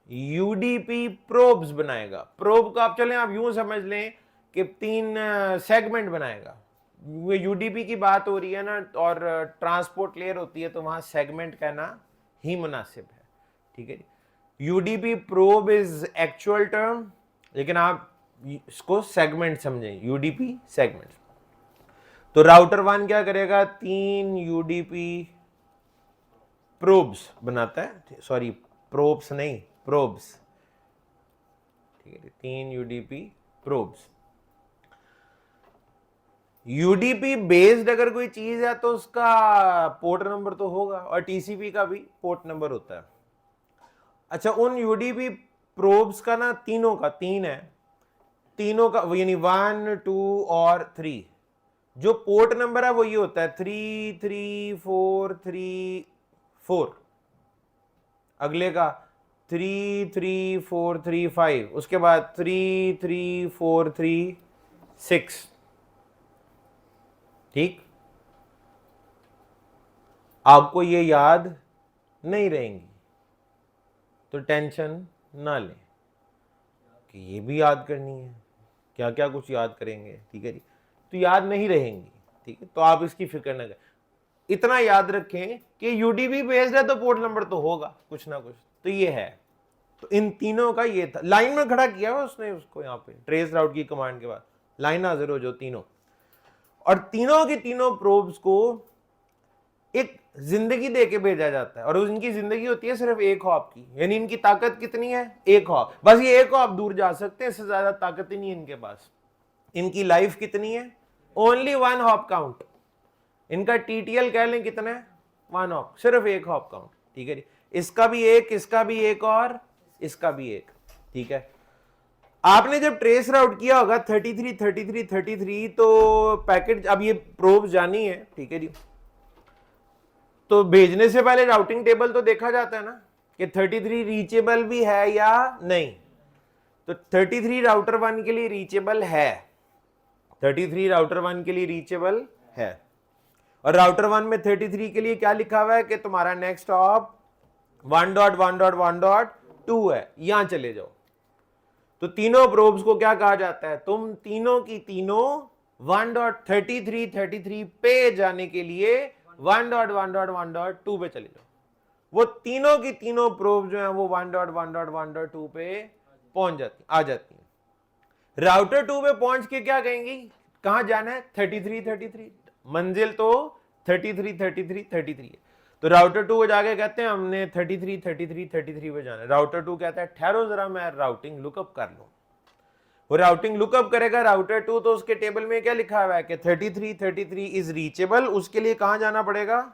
[SPEAKER 1] यूडीपी प्रोब्स बनाएगा। प्रोब का आप चलें आप यूं समझ लें कि 3 सेगमेंट बनाएगा। यूडीपी की बात हो रही है ना, और ट्रांसपोर्ट लेयर होती है, तो वहां सेगमेंट कहना ही मुनासिब है, ठीक है। UDP probe is actual term, लेकिन आप इसको सेगमेंट समझें, यूडीपी सेगमेंट। तो राउटर 1 क्या करेगा, 3 यूडीपी प्रोब्स बनाता है, सॉरी प्रोब्स नहीं, प्रोब्स, ठीक है, 3 यूडीपी प्रोब्स। यूडीपी बेस्ड अगर कोई चीज है तो उसका पोर्ट नंबर तो होगा, और टीसीपी का भी पोर्ट नंबर होता है। अच्छा, उन यूडीपी प्रोब्स का ना तीनों का 3 है, तीनों का यानी 1, 2 और 3, जो पोर्ट नंबर है वो ये होता है 33434, अगले का 33435, उसके बाद 33436, ठीक। आपको ये याद नहीं रहेंगी तो टेंशन ना लें कि ये भी याद करनी है, क्या क्या कुछ याद करेंगे, ठीक है जी, तो याद नहीं रहेंगी, ठीक है। तो आप इसकी फिक्र ना करें, इतना याद रखें कि यूडीपी बेस्ड है तो पोर्ट नंबर तो होगा कुछ ना कुछ, तो ये है। तो इन तीनों का ये था, लाइन में खड़ा किया हुआ उसने उसको, यहाँ पे ट्रेस राउट की कमांड के बाद लाइन हाजिर हो जो तीनों, और तीनों की तीनों प्रोब्स को एक जिंदगी दे के भेजा जाता है, और इनकी जिंदगी होती है सिर्फ एक हॉप की, यानी इनकी ताकत कितनी है, एक हॉप, बस ये एक हॉप दूर जा सकते हैं, इससे ज्यादा ताकत ही नहीं इनके पास। इनकी लाइफ कितनी है, ओनली 1 हॉप काउंट, इनका टीटीएल कह लें कितना है, 1 हॉप, सिर्फ एक हॉप काउंट, ठीक है जी। इसका भी एक, इसका भी एक, और इसका भी एक, ठीक है। आपने जब ट्रेस राउट किया होगा 33 तो पैकेट, अब ये प्रोब जानी है, ठीक है जी, तो भेजने से पहले राउटिंग टेबल तो देखा जाता है ना कि 33 रीचेबल भी है या नहीं। तो 33 राउटर 1 के लिए रीचेबल है, 33 राउटर 1 के लिए रीचेबल है, और राउटर 1 में 33 के लिए क्या लिखा हुआ है कि तुम्हारा नेक्स्ट हॉप 1.1.1.2 है, यहां चले जाओ। तो तीनों प्रोब्स को क्या कहा जाता है, तुम तीनों की तीनों 1.33 पे जाने के लिए 1.1.1.2 पे चले जाओ। वो तीनों की तीनों प्रोब जो है वो 1.1.1.2 पे पहुंच जाती, आ जाती है। राउटर 2 पे पहुंच के क्या कहेंगी, कहां जाना है, 33 मंजिल तो 33 है। तो राउटर 2 को जाके कहते हैं हमने 33 पे जाना है। राउटर 2 कहता है ठहरो जरा मैं राउटिंग लुकअप कर लूं। वो राउटिंग लुकअप करेगा राउटर 2, तो उसके टेबल में क्या लिखा हुआ है कि 33 इज रीचेबल। उसके लिए कहां जाना पड़ेगा?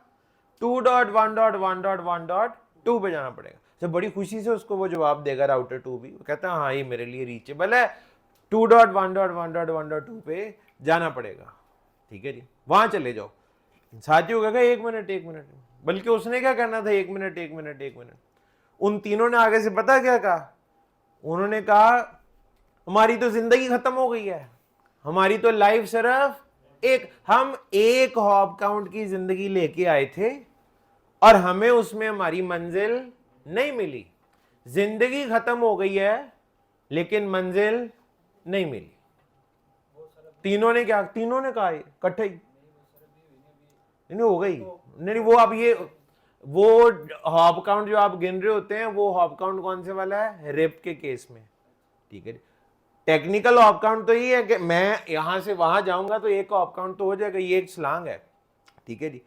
[SPEAKER 1] 2.1.1.1.2 पे जाना पड़ेगा। तो बड़ी खुशी से उसको वो जवाब देगा राउटर 2 भी, वो कहता है हाँ ये मेरे लिए रीचेबल है, 2.1.1.1.2 पे जाना पड़ेगा। ठीक है जी, वहां चले जाओ। साथियों कहेगा 1 मिनट, बल्कि उसने क्या करना था? 1 मिनट। उन तीनों ने आगे से पता क्या कहा? उन्होंने कहा हमारी तो जिंदगी खत्म हो गई है, हमारी तो लाइफ सिर्फ हम एक हॉप काउंट की जिंदगी लेके आए थे और हमें उसमें हमारी मंजिल नहीं मिली। जिंदगी खत्म हो गई है लेकिन मंजिल नहीं मिली। तीनों ने कहा इकट्ठे ही नहीं हो गई। नहीं, वो अब वो हॉप काउंट जो आप गिन रहे होते हैं वो हॉप काउंट कौन से वाला है? रेप के केस में। ठीक है, टेक्निकल हॉप काउंट तो ये है कि मैं यहां से वहां जाऊंगा तो एक हॉप काउंट तो हो जाएगा, ये एक छलांग है। ठीक है जी,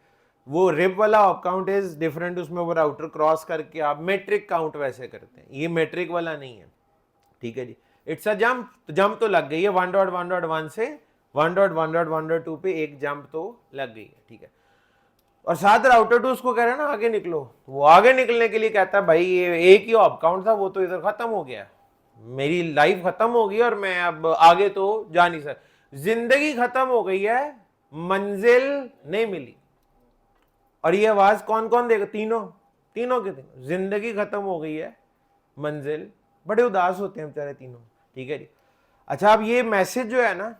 [SPEAKER 1] वो रिप वाला हॉप काउंट इज डिफरेंट, उसमें वो राउटर क्रॉस करके आप मेट्रिक काउंट वैसे करते हैं, ये मेट्रिक वाला नहीं है। ठीक है जी, इट्स अ जंप, तो जंप तो लग गई है 1.1.1 से 1.1.1.2 पे एक जंप तो लग गई है। ठीक है, और साथ राउटर 2 उसको कह रहे हैं ना आगे निकलो, वो आगे निकलने के लिए कहता है भाई ये एक ही हॉप काउंट था, वो तो इधर खत्म हो गया, मेरी लाइफ खत्म हो गई और मैं अब आगे तो जा नहीं सकता, जिंदगी खत्म हो गई है, मंजिल नहीं मिली। और ये आवाज कौन कौन देगा? तीनों के तीनों, जिंदगी खत्म हो गई है, मंजिल, बड़े उदास होते हैं बेचारे तीनों। ठीक है जी, अच्छा अब ये मैसेज जो है ना,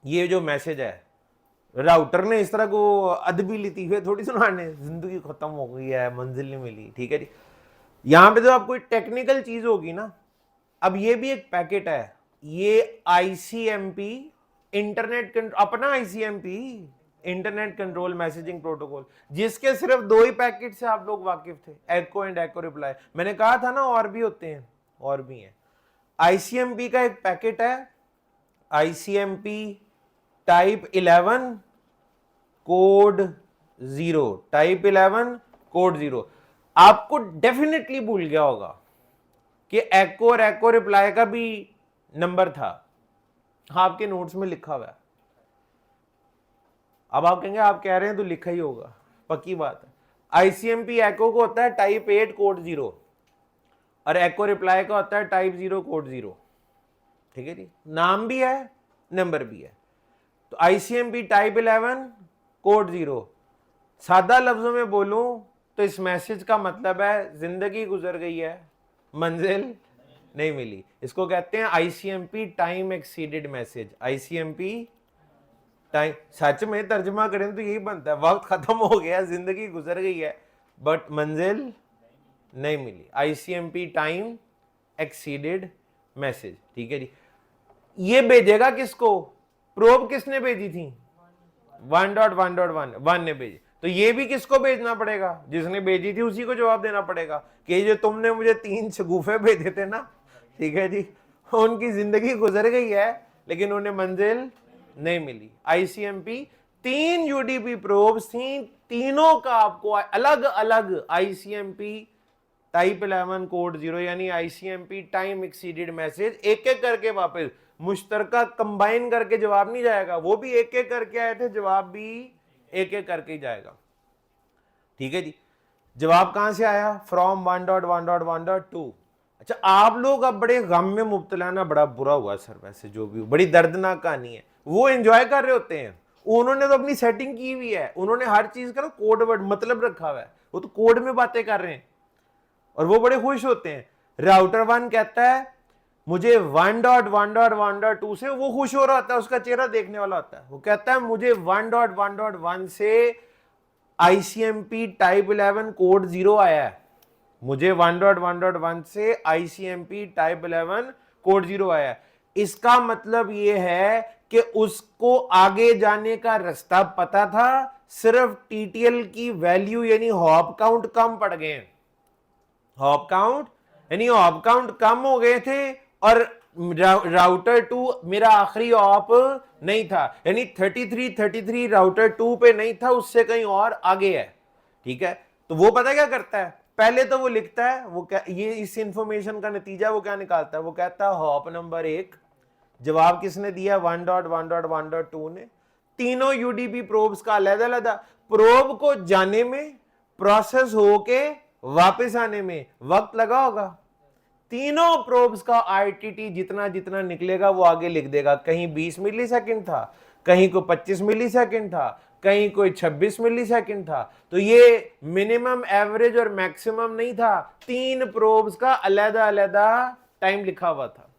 [SPEAKER 1] ये जो मैसेज है राउटर ने इस तरह को अदबी लतीफे थोड़ी सुनाने, जिंदगी खत्म हो गई है, मंजिल नहीं मिली। ठीक है जी, यहां पे तो आप कोई टेक्निकल चीज होगी ना, अब ये भी एक पैकेट है, ये आईसीएमपी इंटरनेट अपना ICMP internet control messaging protocol, जिसके सिर्फ 2 ही पैकेट से आप लोग वाकिफ थे, एको एंड एको रिप्लाई। मैंने कहा था ना और भी होते हैं, और भी हैं। आईसीएमपी का एक पैकेट है ICMP type 11 code 0, type 11 code 0। आपको डेफिनेटली भूल गया होगा कि एको और एको रिप्लाई का भी नंबर था, आपके नोट्स में लिखा हुआ है। अब आप कहेंगे आप कह रहे हैं तो लिखा ही होगा, पक्की बात है। आईसीएमपी एको को होता है टाइप 8 कोड 0 और एको रिप्लाई का होता है टाइप 0 कोड 0। ठीक है जी, नाम भी है नंबर भी है। तो आईसीएमपी टाइप 11 कोड 0, सादा लफ्जों में बोलूं तो इस मैसेज का मतलब है जिंदगी गुजर गई है, मंजिल नहीं मिली। इसको कहते हैं ICMP time exceeded message. ICMP time, सच में तर्जुमा करें तो यही बनता है, वक्त खत्म हो गया, जिंदगी गुजर गई है बट मंजिल नहीं मिली। ICMP time exceeded message. ठीक है जी, ये भेजेगा किसको? प्रोब किसने भेजी थी? 1.1.1 ने भेजी, तो ये भी किसको भेजना पड़ेगा? जिसने भेजी थी उसी को जवाब देना पड़ेगा कि जो तुमने मुझे 3 शगुफे भेजे थे ना, ठीक है जी, उनकी जिंदगी गुजर गई है लेकिन उन्हें मंजिल नहीं मिली। आईसीएमपी 3 यूडीपी प्रोब्स थी, तीनों का आपको अलग अलग आईसीएमपी टाइप 11 कोड 0 यानी आईसीएमपी टाइम एक्सीडेड मैसेज एक एक करके वापस मुश्तरका कंबाइन करके जवाब नहीं जाएगा, वो भी एक एक करके आए थे, जवाब भी एक एक करके ही जाएगा। ठीक है जी, जवाब कहां से आया? फ्रॉम 1.1.1.2। अच्छा, आप लोग अब बड़े गम में मुब्तला ना, बड़ा बुरा हुआ सर, वैसे जो भी बड़ी दर्दनाक कहानी है, वो एंजॉय कर रहे होते हैं, उन्होंने तो अपनी सेटिंग की हुई है, उन्होंने हर चीज का कोड वर्ड मतलब रखा हुआ है, वो तो कोड में बातें कर रहे हैं और वो बड़े खुश होते हैं। राउटर 1 कहता है मुझे 1.1.1.2 से, वो खुश हो रहा होता है, उसका चेहरा देखने वाला होता है, वो कहता है मुझे 1.1.1 से आईसीएमपी टाइप 11 कोड 0 आया है, मुझे 1.1.1 से आईसीएमपी टाइप 11 कोड 0 आया है। इसका मतलब यह है कि उसको आगे जाने का रास्ता पता था, सिर्फ टीटीएल की वैल्यू यानी हॉप काउंट कम पड़ गए, हॉप काउंट यानी हॉप काउंट कम हो गए थे और राउटर 2 मेरा आखिरी हॉप नहीं था, यानी 33 राउटर 2 पे नहीं था, उससे कहीं और आगे है। ठीक है, तो वो पता क्या करता है, पहले तो वो लिखता है, वो क्या, ये इस इंफॉर्मेशन का नतीजा वो क्या निकालता है, वो कहता है हॉप नंबर 1 जवाब किसने दिया 1.1.1.2 ने, तीनों यूडीपी प्रोब्स का अलग अलग, प्रोब को जाने में प्रोसेस होके वापस आने में वक्त लगा होगा, तीनों प्रोब्स का आईटीटी जितना जितना निकलेगा वो आगे लिख देगा, कहीं 20 मिलीसेकंड था, कहीं को 25 मिलीसेकंड था, कहीं कोई 26 मिलीसेकंड था, तो ये मिनिमम एवरेज और मैक्सिमम नहीं था, तीन प्रोब्स का अलग अलग टाइम लिखा हुआ था,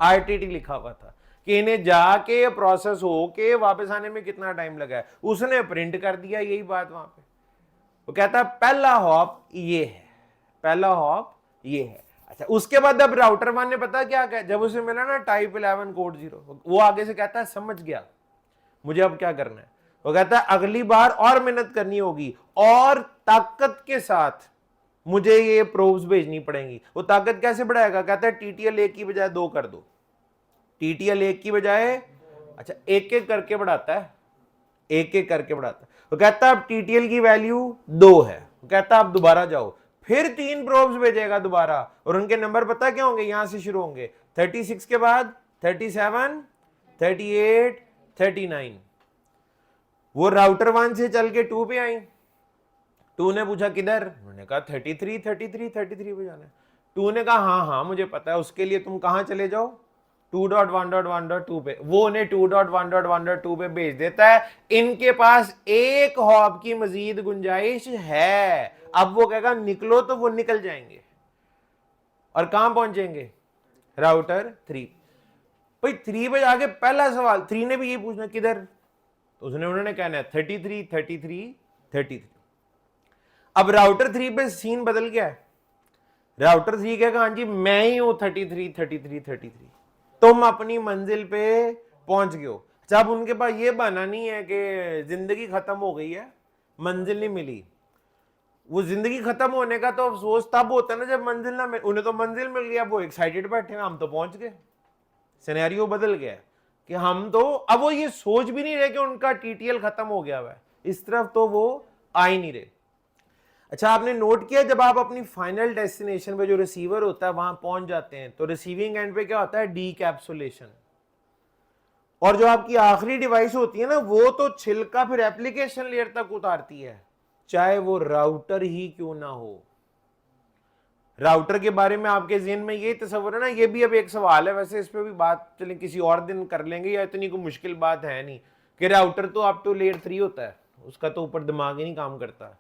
[SPEAKER 1] आरटीटी लिखा हुआ था कि इन्हें जाके प्रोसेस होके वापस आने में कितना टाइम लगा है, उसने प्रिंट कर दिया यही बात वहां पे, वो कहता है पहला हॉप ये है, पहला हॉप ये है। अच्छा, उसके बाद अब राउटर 1 ने पता क्या कहा, जब उसे मिला ना टाइप 11 कोड 0, वो आगे से कहता है समझ गया मुझे अब क्या करना है, वो कहता है अगली बार और मेहनत करनी होगी और ताकत के साथ मुझे ये प्रोब्स भेजनी पड़ेंगी। वो ताकत कैसे बढ़ाएगा, कहता है टीटीएल 1 की बजाय 2 कर दो, टीटीएल 1 की बजाय, अच्छा एक एक करके बढ़ाता है, एक एक करके बढ़ाता है, वो कहता है अब टीटीएल की वैल्यू 2 है, वो कहता है अब दोबारा जाओ, फिर 3 प्रोब्स भेजेगा दोबारा, और उनके नंबर पता क्या होंगे, यहां से शुरू होंगे 36 के बाद 37, 38, 39। वो राउटर 1 से चल के 2 पे आई, 2 ने पूछा किधर, उन्होंने कहा 33 पे जाना है, 2 ने कहा हाँ हाँ मुझे पता है, उसके लिए तुम कहां चले जाओ 2.1.1.2 पे, वो उन्हें 2.1.1.2 पे भेज देता है, इनके पास एक हॉप की मजीद गुंजाइश है, अब वो कहेगा निकलो तो वो निकल जाएंगे और कहां पहुंचेंगे, राउटर 3। भाई 3 पे जाके पहला सवाल 3 ने भी ये पूछना किधर, तो उन्होंने कहना है 33। अब राउटर 3 पे सीन बदल गया है, राउटर 3 कहेगा हाँ जी मैं ही हूं 33, तुम अपनी मंजिल पे पहुंच गए हो। अच्छा, अब उनके पास ये बहाना नहीं है कि जिंदगी खत्म हो गई है, मंजिल नहीं मिली, वो जिंदगी खत्म होने का तो अफसोस तब होता है ना जब मंजिल ना मिल, उन्हें तो मंजिल मिल गया, वो एक्साइटेड बैठे हैं हम तो पहुंच गए, सिनेरियो बदल गया कि हम तो, अब वो ये सोच भी नहीं रहे कि उनका टीटीएल खत्म हो गया है, इस तरफ तो वो आ ही नहीं रहे। अच्छा, आपने नोट किया जब आप अपनी फाइनल डेस्टिनेशन पे जो रिसीवर होता है वहां पहुंच जाते हैं तो रिसीविंग एंड पे क्या होता है, डीकैप्सुलेशन, और जो आपकी आखिरी डिवाइस होती है ना वो तो छिलका फिर एप्लीकेशन लेयर तक उतारती है, चाहे वो राउटर ही क्यों ना हो। राउटर के बारे में आपके ज़हन में ये तस्वर है ना, ये भी अब एक सवाल है, वैसे इस पे भी बात चलें किसी और दिन कर लेंगे, या इतनी कोई मुश्किल बात है नहीं कि राउटर तो अप टू लेयर 3 होता है, उसका तो ऊपर दिमाग ही नहीं काम करता।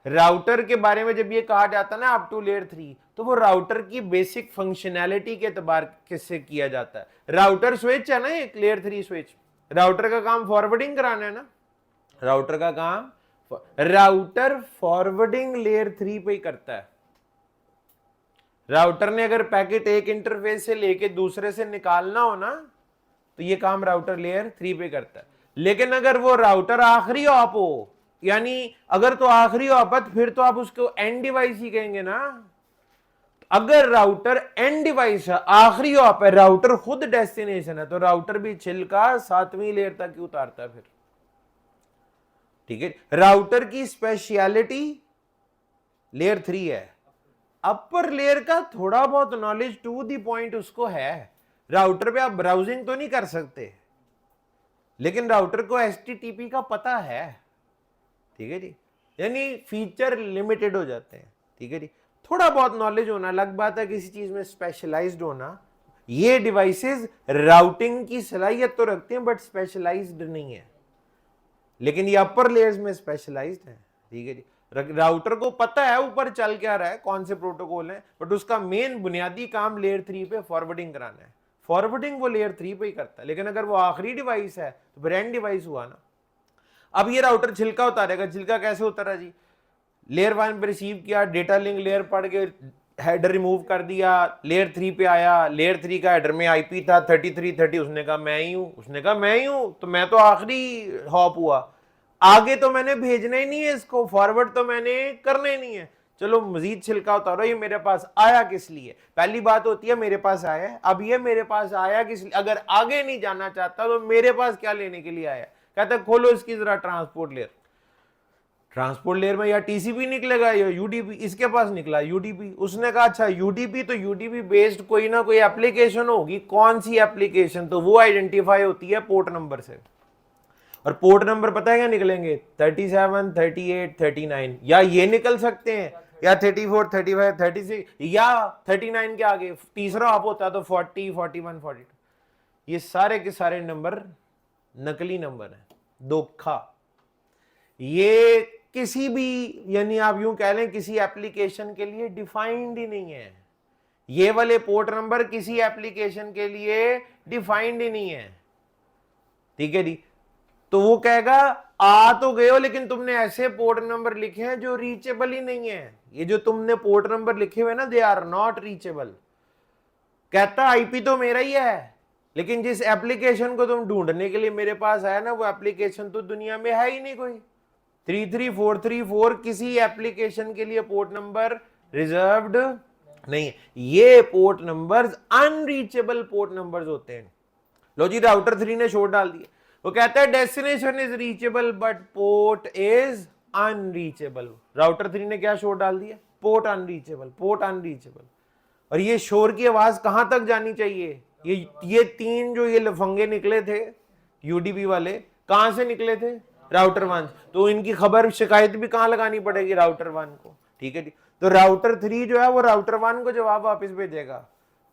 [SPEAKER 1] राउटर के बारे में जब ये कहा जाता है ना अप टू लेयर 3, तो वो राउटर की बेसिक फंक्शनैलिटी के एतबार किससे किया जाता है, राउटर स्विच है ना एक लेयर 3 स्विच, राउटर का काम फॉरवर्डिंग कराना है ना, राउटर का काम, राउटर फॉरवर्डिंग लेयर 3 पे ही करता है। राउटर ने अगर पैकेट एक इंटरफेस से लेके दूसरे से निकालना हो ना तो ये काम राउटर लेयर 3 पे करता है, लेकिन अगर वो राउटर आखिरी ऑप हो, यानी अगर तो आखिरी ऑप है फिर तो आप उसको एंड डिवाइस ही कहेंगे ना, अगर राउटर एंड डिवाइस है, आखिरी ऑप है, राउटर खुद डेस्टिनेशन है, तो राउटर भी छिलका 7वीं लेयर तक ही उतारता है फिर, ठीक है। राउटर की स्पेशलिटी लेयर 3 है, अपर लेयर का थोड़ा बहुत नॉलेज टू दी पॉइंट उसको है, राउटर पे आप ब्राउजिंग तो नहीं कर सकते, लेकिन राउटर को एचटीटीपी का पता है, ठीक है जी, यानी फीचर लिमिटेड हो जाते हैं, ठीक है जी, थोड़ा बहुत नॉलेज होना अलग बात है, किसी चीज में स्पेशलाइज्ड होना। ये डिवाइसेस राउटिंग की सलाहियत तो रखते हैं बट स्पेशलाइज्ड नहीं है, लेकिन ये अपर लेयर्स में स्पेशलाइज्ड है, ठीक है जी। राउटर को पता है ऊपर चल क्या रहा है, कौन से प्रोटोकॉल है, बट उसका मेन बुनियादी काम लेयर 3 पे फॉरवर्डिंग कराना है, फॉरवर्डिंग वो लेयर 3 पे ही करता है, लेकिन अगर वो आखिरी डिवाइस है तो ब्रांड डिवाइस हुआ ना। अब ये राउटर छिलका उतारेगा, छिलका कैसे उतारा जी, लेयर 1 पे रिसीव किया, डेटा लिंक लेयर पढ़ के हेडर रिमूव कर दिया, लेयर 3 पे आया, लेयर 3 का हेडर में आईपी था 3330, उसने कहा मैं ही हूं, उसने कहा मैं ही हूं, तो मैं तो आखिरी हॉप हुआ, आगे तो मैंने भेजना ही नहीं है इसको, फॉरवर्ड तो मैंने करना ही नहीं है, चलो मजीद छिलका उतारो, ये मेरे पास आया किस लिए, पहली बात होती है मेरे पास आया है, अब ये मेरे पास आया किस लिए, अगर आगे नहीं जाना चाहता तो मेरे पास क्या लेने के लिए आया, कहता खोलो इसकी जरा ट्रांसपोर्ट लेयर, ट्रांसपोर्ट लेयर में या टीसीपी निकलेगा या यूडीपी, इसके पास निकला यूडीपी। उसने कहा अच्छा यूडीपी, तो यूडीपी बेस्ड कोई ना कोई एप्लीकेशन होगी, कौन सी एप्लीकेशन, तो वो आइडेंटिफाई होती है पोर्ट नंबर से। और पोर्ट नंबर पता है क्या निकलेंगे, 37, 38, 39, या ये निकल सकते हैं या 34, 35, 36, या 39 के आगे तीसरा आप होता तो 40, 41, 42। ये सारे के सारे नंबर नकली नंबर है, धोखा। ये किसी भी, यानी आप यूं कह लें किसी एप्लीकेशन के लिए डिफाइंड ही नहीं है। ये वाले पोर्ट नंबर किसी एप्लीकेशन के लिए डिफाइंड ही नहीं है, ठीक है जी। तो वो कहेगा आ तो गए हो, लेकिन तुमने ऐसे पोर्ट नंबर लिखे हैं जो रीचेबल ही नहीं है। ये जो तुमने पोर्ट नंबर लिखे हुए ना, दे आर नॉट रीचेबल। कहता आईपी तो मेरा ही है, लेकिन जिस एप्लीकेशन को तुम ढूंढने के लिए मेरे पास आया ना, वो एप्लीकेशन तो दुनिया में है ही नहीं कोई। 33434 किसी एप्लीकेशन के लिए पोर्ट नंबर रिजर्व्ड नहीं है। ये port numbers unreachable port numbers होते हैं। लो जी, राउटर 3 ने शोर डाल दिया। वो कहता है destination is reachable but port is unreachable. Router 3 ने क्या शोर डाल दिया, पोर्ट अनरीचेबल, पोर्ट अनरीचेबल। और ये शोर की आवाज कहां तक जानी चाहिए, ये तीन जो ये लफंगे निकले थे यूडीपी वाले, कहां से निकले थे, राउटर 1। तो इनकी खबर शिकायत भी कहां लगानी पड़ेगी, राउटर 1 को, ठीक है जी। तो राउटर 3 जो है वो राउटर 1 को जवाब वापस भेजेगा,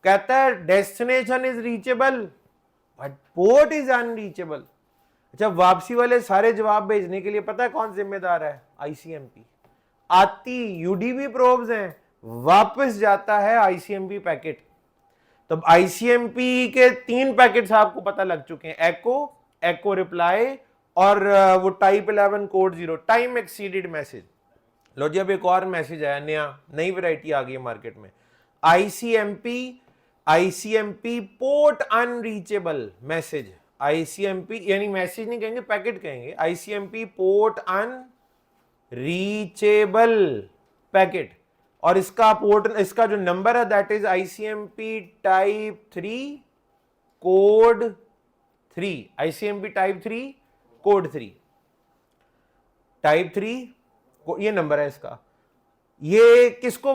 [SPEAKER 1] कहता है destination is reachable but port is unreachable. अच्छा, वापसी वाले सारे जवाब भेजने के लिए पता है कौन जिम्मेदार है, आईसीएमपी। आती यूडीपी प्रोब्स हैं, वापस जाता है आईसीएमपी पैकेट। तब आईसीएमपी के 3 पैकेट्स आपको पता लग चुके हैं, एको, एको रिप्लाई और वो type 11 code 0, time exceeded message. लो जी, अब एक और मैसेज आया, नई वैरायटी आ गई है मार्केट में, ICMP port unreachable message. ICMP यानी मैसेज नहीं कहेंगे, पैकेट कहेंगे, आईसीएमपी पोर्ट अनरीचेबल पैकेट। और इसका पोर्ट, इसका जो नंबर है that is ICMP type 3 code 3, ICMP type 3 code 3, type 3 ये नंबर है इसका। ये किसको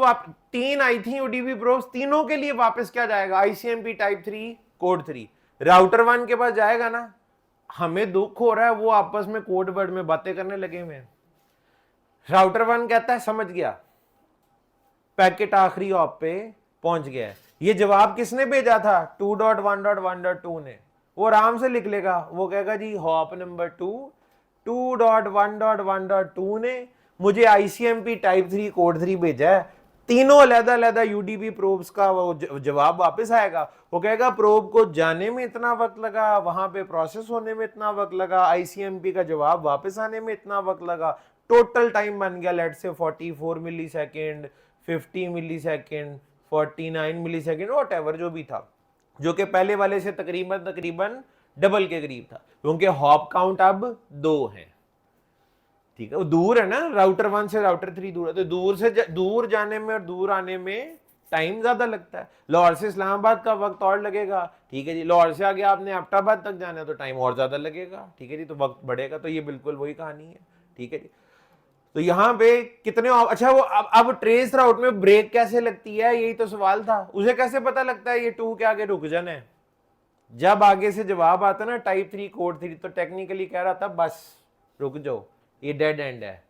[SPEAKER 1] 3 आई थी यूडीपी प्रोब्स, तीनों के लिए वापस क्या जाएगा, आईसीएमपी टाइप 3 कोड 3। राउटर 1 के पास जाएगा ना, हमें दुख हो रहा है, वो आपस में कोड वर्ड में बातें करने लगे हुए हैं। राउटर 1 कहता है समझ गया, पैकेट आखिरी हॉप पे पहुंच गया है। ये जवाब किसने भेजा था, 2.1.1.2 ने। वो आराम से लिख लेगा, वो कहेगा जी हॉप नंबर 2.1.1.2 ने मुझे आईसीएमपी टाइप 3 कोड 3 भेजा है। तीनों अलग-अलग यूडीपी प्रोब्स का वो जवाब वापस आएगा। वो कहेगा प्रोब को जाने में इतना वक्त लगा, वहां पे प्रोसेस होने में इतना वक्त लगा, आईसीएमपी का जवाब वापस आने में इतना वक्त लगा। टोटल टाइम बन गया लेट्स से 44 millisecond, 50 millisecond, 49 millisecond, whatever जो भी था, जो कि पहले वाले से तकरीबन डबल के करीब था, क्योंकि हॉप काउंट अब 2 है, ठीक है। वो दूर है ना, राउटर 1 से राउटर 3 दूर है, तो दूर जाने में और दूर आने में टाइम ज्यादा लगता है। लाहौर से इस्लामाबाद का वक्त और लगेगा, ठीक है जी। लाहौर से आगे आपने एबटाबाद तक जाना है तो टाइम और ज्यादा लगेगा, ठीक है जी, तो वक्त बढ़ेगा। तो ये बिल्कुल वही कहानी है, ठीक है जी। तो यहाँ पे कितने, अच्छा वो अब ट्रेस राउट में ब्रेक कैसे लगती है, यही तो सवाल था। उसे कैसे पता लगता है ये 2 के आगे रुक जाना है, जब आगे से जवाब आता ना टाइप 3 कोड 3, तो टेक्निकली कह रहा था बस रुक जाओ, ये डेड एंड है,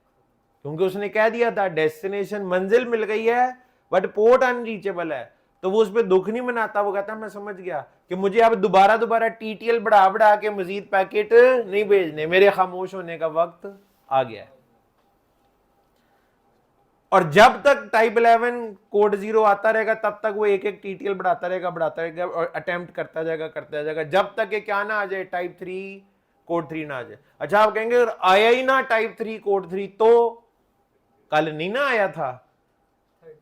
[SPEAKER 1] क्योंकि उसने कह दिया था डेस्टिनेशन मंजिल मिल गई है बट पोर्ट अनरीचेबल है। तो वो उस पर दुख नहीं मनाता, वो कहता मैं समझ गया कि मुझे अब दोबारा टीटीएल बढ़ा के मजीद पैकेट नहीं भेजने, मेरे खामोश होने का वक्त आ गया है। और जब तक टाइप 11 कोड 0 आता रहेगा तब तक वो एक टीटीएल बढ़ाता रहेगा और अटेम्प्ट करता जाएगा जब तक ये क्या ना आ जाए, टाइप 3 कोड 3 ना आ जाए। अच्छा, आप कहेंगे आया ही ना टाइप 3 कोड 3, तो कल नहीं ना आया था,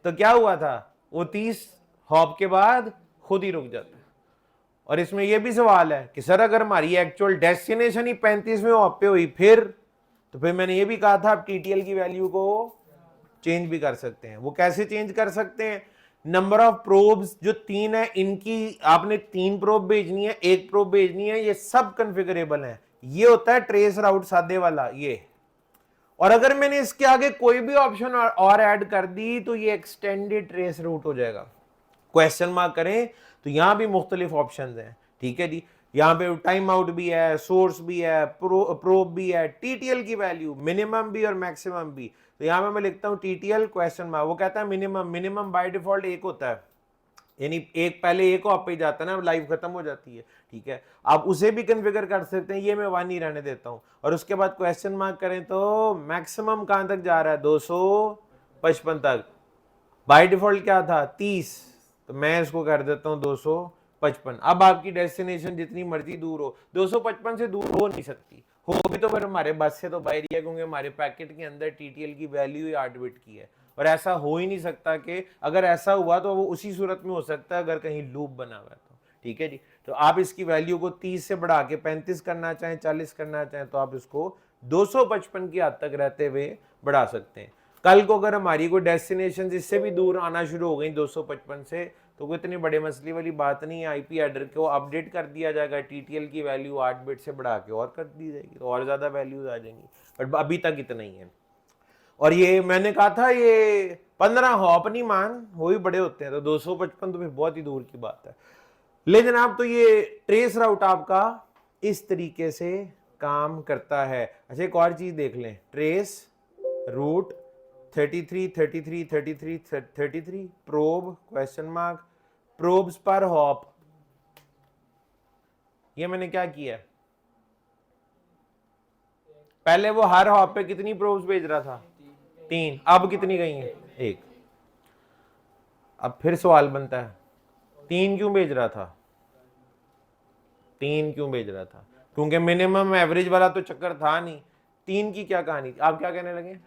[SPEAKER 1] तो क्या हुआ था, वो 30 हॉप के बाद खुद ही रुक जाता है। और इसमें यह भी सवाल है कि सर अगर हमारी एक्चुअल डेस्टिनेशन ही 35वें हॉप पे हुई तो फिर मैंने ये भी कहा था आप टीटीएल की वैल्यू को चेंज भी कर सकते हैं। वो कैसे चेंज कर सकते हैं, नंबर ऑफ प्रोब्स जो 3 है, इनकी आपने 3 प्रोब भेजनी है, 1 प्रोब भेजनी है, ये सब कन्फिगरेबल है। ये होता है ट्रेस राउट सादे वाला, ये और अगर मैंने इसके आगे कोई भी ऑप्शन और ऐड कर दी तो ये एक्सटेंडेड ट्रेस रूट हो जाएगा। क्वेश्चन मार्क करें तो यहां भी मुख्तलिफ ऑप्शन हैं, ठीक है जी। यहाँ पे टाइम आउट भी है, सोर्स भी है, प्रोब भी है, टीटीएल की वैल्यू मिनिमम भी और मैक्सिमम भी। तो यहाँ पे मैं लिखता हूँ टीटीएल क्वेश्चन मार्क, वो कहता है मिनिमम, मिनिमम बाय डिफॉल्ट 1 होता है, यानी एक पहले एक ऑप पे जाता है ना, लाइव खत्म हो जाती है, ठीक है। आप उसे भी कन्फिगर कर सकते हैं, ये मैं 1 ही रहने देता हूं। और उसके बाद क्वेश्चन मार्क करें तो मैक्सिमम कहां तक जा रहा है, 255 तक। बाय डिफॉल्ट क्या था, 30, तो मैं इसको कर देता हूं 255। अब आपकी डेस्टिनेशन जितनी मर्जी दूर हो, 255 से दूर हो नहीं सकती, हो भी तो फिर हमारे बस से तो बाहर ही है, क्योंकि हमारे पैकेट के अंदर टीटीएल की वैल्यू ही 8 बिट की है। और ऐसा हो ही नहीं सकता कि अगर ऐसा हुआ तो वो उसी सूरत में हो सकता है अगर कहीं लूप बना हुआ है तो, ठीक है जी। तो आप इसकी वैल्यू को 30 से बढ़ा के 35 करना चाहें, 40 करना चाहें, तो आप इसको 255 की हद तक रहते हुए बढ़ा सकते हैं। कल को अगर हमारी कोई डेस्टिनेशन इससे भी दूर आना शुरू हो गई 255 से, तो कोई इतनी बड़े मसले वाली बात नहीं है, आईपी एड्रेस को अपडेट कर दिया जाएगा, टीटीएल की वैल्यू 8 बिट से बढ़ा के और कर दी जाएगी, तो और ज्यादा वैल्यूज आ जाएंगी, बट अभी तक इतना ही है। और ये मैंने कहा था ये 15 हॉप नहीं मान, वो भी बड़े होते हैं, तो 255 तो फिर बहुत ही दूर की बात है। ले जनाब, तो ये ट्रेस राउट आपका इस तरीके से काम करता है। अच्छा, एक और चीज देख लें, trace route 33 33 33 33 probe question mark, probes पर हॉप। ये मैंने क्या किया, पहले वो हर हॉप पे कितनी प्रोब्स भेज रहा था, 3, अब कितनी गई हैं, 1। अब फिर सवाल बनता है 3 क्यों भेज रहा था, 3 क्यों भेज रहा था, क्योंकि मिनिमम एवरेज वाला तो चक्कर था नहीं। 3 की क्या कहानी थी, आप क्या कहने लगे,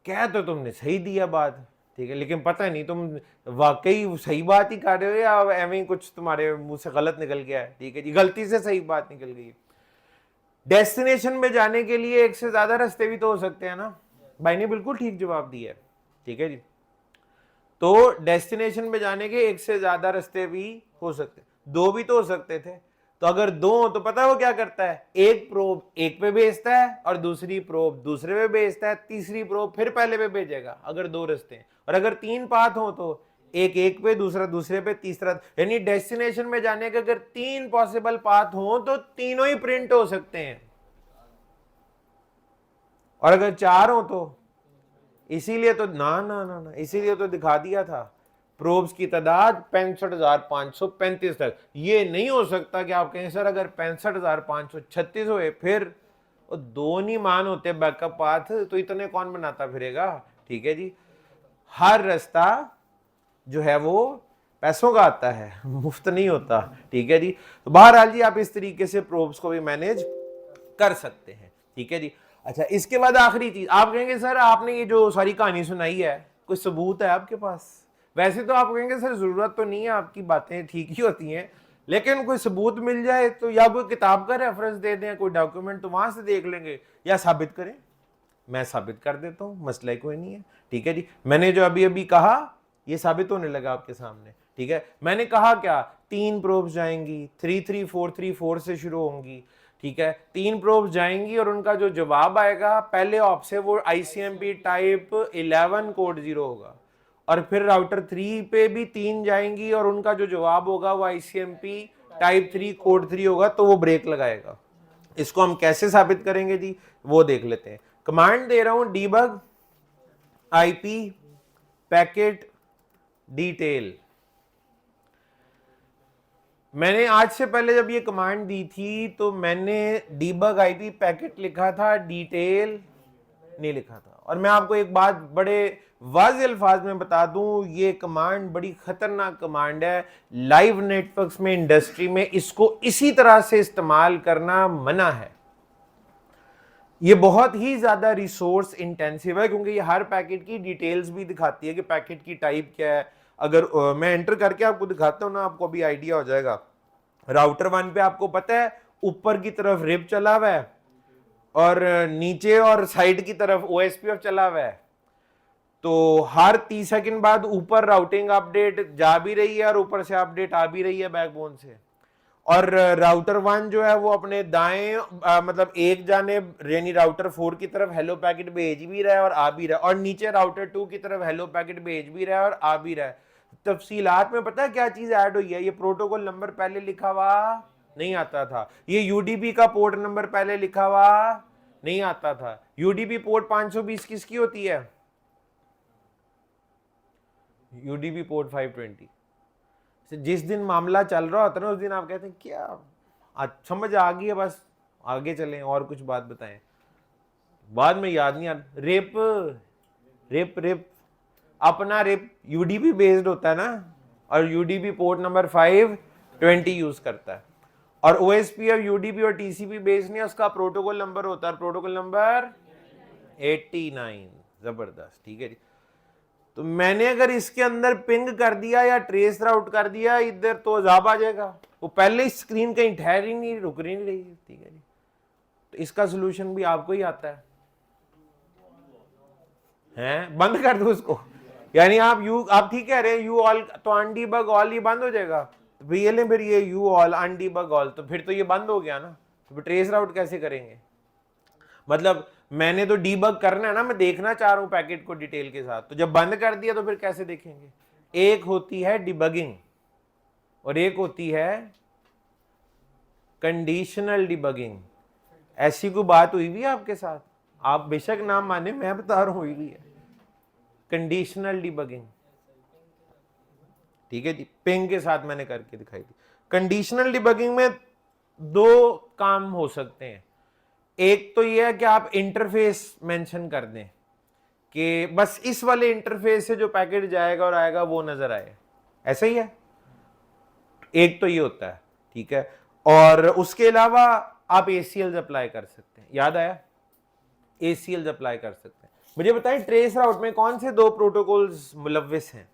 [SPEAKER 1] क्या तो तुमने सही दिया बात, ठीक है, लेकिन पता नहीं तुम वाकई सही बात ही कर रहे हो या एवं कुछ तुम्हारे मुंह से गलत निकल गया है, ठीक है जी, गलती से सही बात निकल गई। डेस्टिनेशन में जाने के लिए एक से ज्यादा रास्ते भी तो हो सकते हैं ना, भाई ने बिल्कुल ठीक जवाब दिया है, ठीक है जी। तो डेस्टिनेशन में जाने के एक से ज्यादा रास्ते भी हो सकते, 2 भी तो हो सकते थे। तो अगर 2 हो तो पता है वो क्या करता है, एक प्रोब एक पे भेजता है और दूसरी प्रोब दूसरे पे भेजता है, तीसरी प्रोब फिर पहले पे भेजेगा अगर 2 रास्ते हैं। और अगर 3 पाथ हो तो एक पे, दूसरा दूसरे पे, तीसरा, यानी डेस्टिनेशन में जाने के अगर 3 पॉसिबल पाथ हो तो तीनों ही प्रिंट हो सकते हैं, और अगर 4 हो तो, इसीलिए तो ना इसीलिए तो दिखा दिया था प्रोब्स की तादाद 65,535 तक। ये नहीं हो सकता कि आप कहें सर अगर 65,536 हुए फिर 2 नहीं मान होते बैकअप पाथ, तो इतने कौन बनाता फिरेगा, ठीक है जी। हर रास्ता जो है वो पैसों का आता है, मुफ्त नहीं होता, ठीक है जी। तो बहरहाल जी आप इस तरीके से प्रोब्स को भी मैनेज कर सकते हैं, ठीक है जी। अच्छा, इसके बाद आखिरी चीज, आप कहेंगे सर आपने ये जो सारी कहानी सुनाई है कोई सबूत है आपके पास, वैसे तो आप कहेंगे सर जरूरत तो नहीं है, आपकी बातें ठीक ही होती हैं, लेकिन कोई सबूत मिल जाए तो, या कोई किताब का रेफरेंस दे दें, कोई डॉक्यूमेंट, तो वहां से देख लेंगे, या साबित करें, मैं साबित कर देता हूं, मसला कोई नहीं है, ठीक है जी। मैंने जो अभी अभी कहा ये साबित होने लगा आपके सामने, ठीक है। मैंने कहा क्या, 3 प्रोब्स जाएंगी, 33434 से शुरू होंगी, ठीक है, 3 प्रोब्स जाएंगी और उनका जो जवाब आएगा पहले ऑप से वो ICMP टाइप 11 कोड 0 होगा, और फिर राउटर 3 पे भी 3 जाएंगी और उनका जो जवाब होगा वो ICMP टाइप 3 कोड 3 होगा, तो वो ब्रेक लगाएगा। इसको हम कैसे साबित करेंगे जी, वो देख लेते हैं। कमांड दे रहा हूं डीबग IP पैकेट डिटेल। मैंने आज से पहले जब ये कमांड दी थी तो मैंने डीबग IP पैकेट लिखा था, डिटेल नहीं लिखा था। और मैं आपको एक बात बड़े वाज़ेह अल्फाज में बता दूं, ये कमांड बड़ी खतरनाक कमांड है, लाइव नेटवर्क्स में, इंडस्ट्री में इसको इसी तरह से इस्तेमाल करना मना है। ये बहुत ही ज्यादा रिसोर्स इंटेंसिव है, क्योंकि ये हर पैकेट की डिटेल्स भी दिखाती है कि पैकेट की टाइप क्या है। अगर मैं एंटर करके आपको दिखाता हूं ना, आपको भी आइडिया हो जाएगा। राउटर 1 पे आपको पता है ऊपर की तरफ रिप चला हुआ है और नीचे और साइड की तरफ OSPF चला हुआ है, तो हर 30 सेकंड बाद ऊपर राउटिंग अपडेट जा भी रही है और ऊपर से अपडेट आ भी रही है बैकबोन से। और राउटर 1 जो है वो अपने दाएं मतलब एक जानिब यानी राउटर 4 की तरफ हेलो पैकेट भेज भी रहा है और आ भी रहा है, और नीचे राउटर 2 की तरफ हेलो पैकेट भेज भी रहा है और आ भी रहा है। तफसीलात में पता है क्या चीज ऐड हुई है? ये प्रोटोकॉल नंबर पहले लिखा हुआ नहीं आता था, ये यूडीपी का पोर्ट नंबर पहले लिखा हुआ नहीं आता था। यूडीपी पोर्ट 520 किसकी होती है? UDP port 520। जिस दिन मामला चल रहा होता है ना उस दिन आप कहते हैं क्या आज समझ आ गई है, बस आगे चलें और कुछ बात बताएं, बाद में याद नहीं आ। रेप रेप रेप अपना रेप यूडीपी बेस्ड होता है ना, और यूडीपी पोर्ट नंबर 520 यूज करता है, और ओएसपी और यूडीपी और टीसीपी बेस्ड नहीं, उसका प्रोटोकॉल नंबर होता है प्रोटोकॉल नंबर 89। जबरदस्त, ठीक है जी। तो मैंने अगर इसके अंदर पिंग कर दिया या ट्रेस राउट कर दिया इधर तो जाब आ जाएगा, वो पहले ही स्क्रीन कहीं ठहर ही नहीं, रुक ही नहीं रही, ठीक है जी। तो इसका सोल्यूशन भी आपको ही आता है, हैं? बंद कर दो उसको, यानी आप ठीक कह रहे हैं यू ऑल, तो अनडीबग ऑल ये बंद हो जाएगा, तो फिर ये यू ऑल अनडीबग ऑल, तो फिर तो ये बंद हो गया ना, तो फिर ट्रेस राउट कैसे करेंगे? मतलब मैंने तो डीबग करना है ना, मैं देखना चाह रहा हूं पैकेट को डिटेल के साथ, तो जब बंद कर दिया तो फिर कैसे देखेंगे? एक होती है डिबगिंग और एक होती है कंडीशनल डिबगिंग। ऐसी कोई बात हुई भी है आपके साथ? आप बेशक नाम माने, मैं बता रहा हूं हुई भी है कंडीशनल डिबगिंग, ठीक है जी। पिंग के साथ मैंने करके दिखाई थी। कंडीशनल डिबगिंग में दो काम हो सकते हैं, एक तो यह है कि आप इंटरफेस मेंशन कर दें कि बस इस वाले इंटरफेस से जो पैकेट जाएगा और आएगा वो नजर आए, ऐसा ही है, एक तो ये होता है, ठीक है। और उसके अलावा आप ACLs अप्लाई कर सकते हैं, याद आया? ACLs अप्लाई कर सकते हैं। मुझे बताएं ट्रेस राउट में कौन से दो प्रोटोकॉल्स मुलव्विस हैं?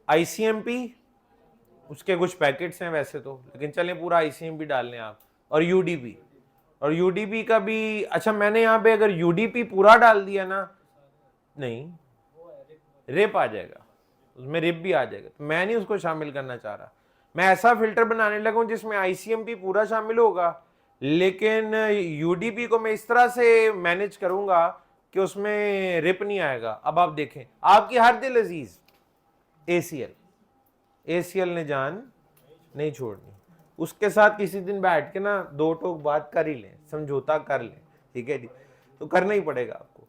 [SPEAKER 1] ICMP, उसके कुछ पैकेट्स हैं वैसे तो, लेकिन चलें पूरा ICMP डाल लें आप, और UDP, और UDP का भी अच्छा, मैंने यहां पे अगर UDP पूरा डाल दिया ना, नहीं रिप आ जाएगा, उसमें रिप भी आ जाएगा, तो मैं नहीं उसको शामिल करना चाह रहा। मैं ऐसा फिल्टर बनाने लगा हूं जिसमें ICMP पूरा शामिल होगा, लेकिन UDP को मैं इस तरह से मैनेज करूंगा कि उसमें रिप नहीं आएगा। अब आप देखें, आपकी हर दिल अजीज ACL ने जान नहीं छोड़नी, उसके साथ किसी दिन बैठ के ना दो टोक बात कर ही लें, समझौता कर लें, ठीक है जी, तो करना ही पड़ेगा आपको।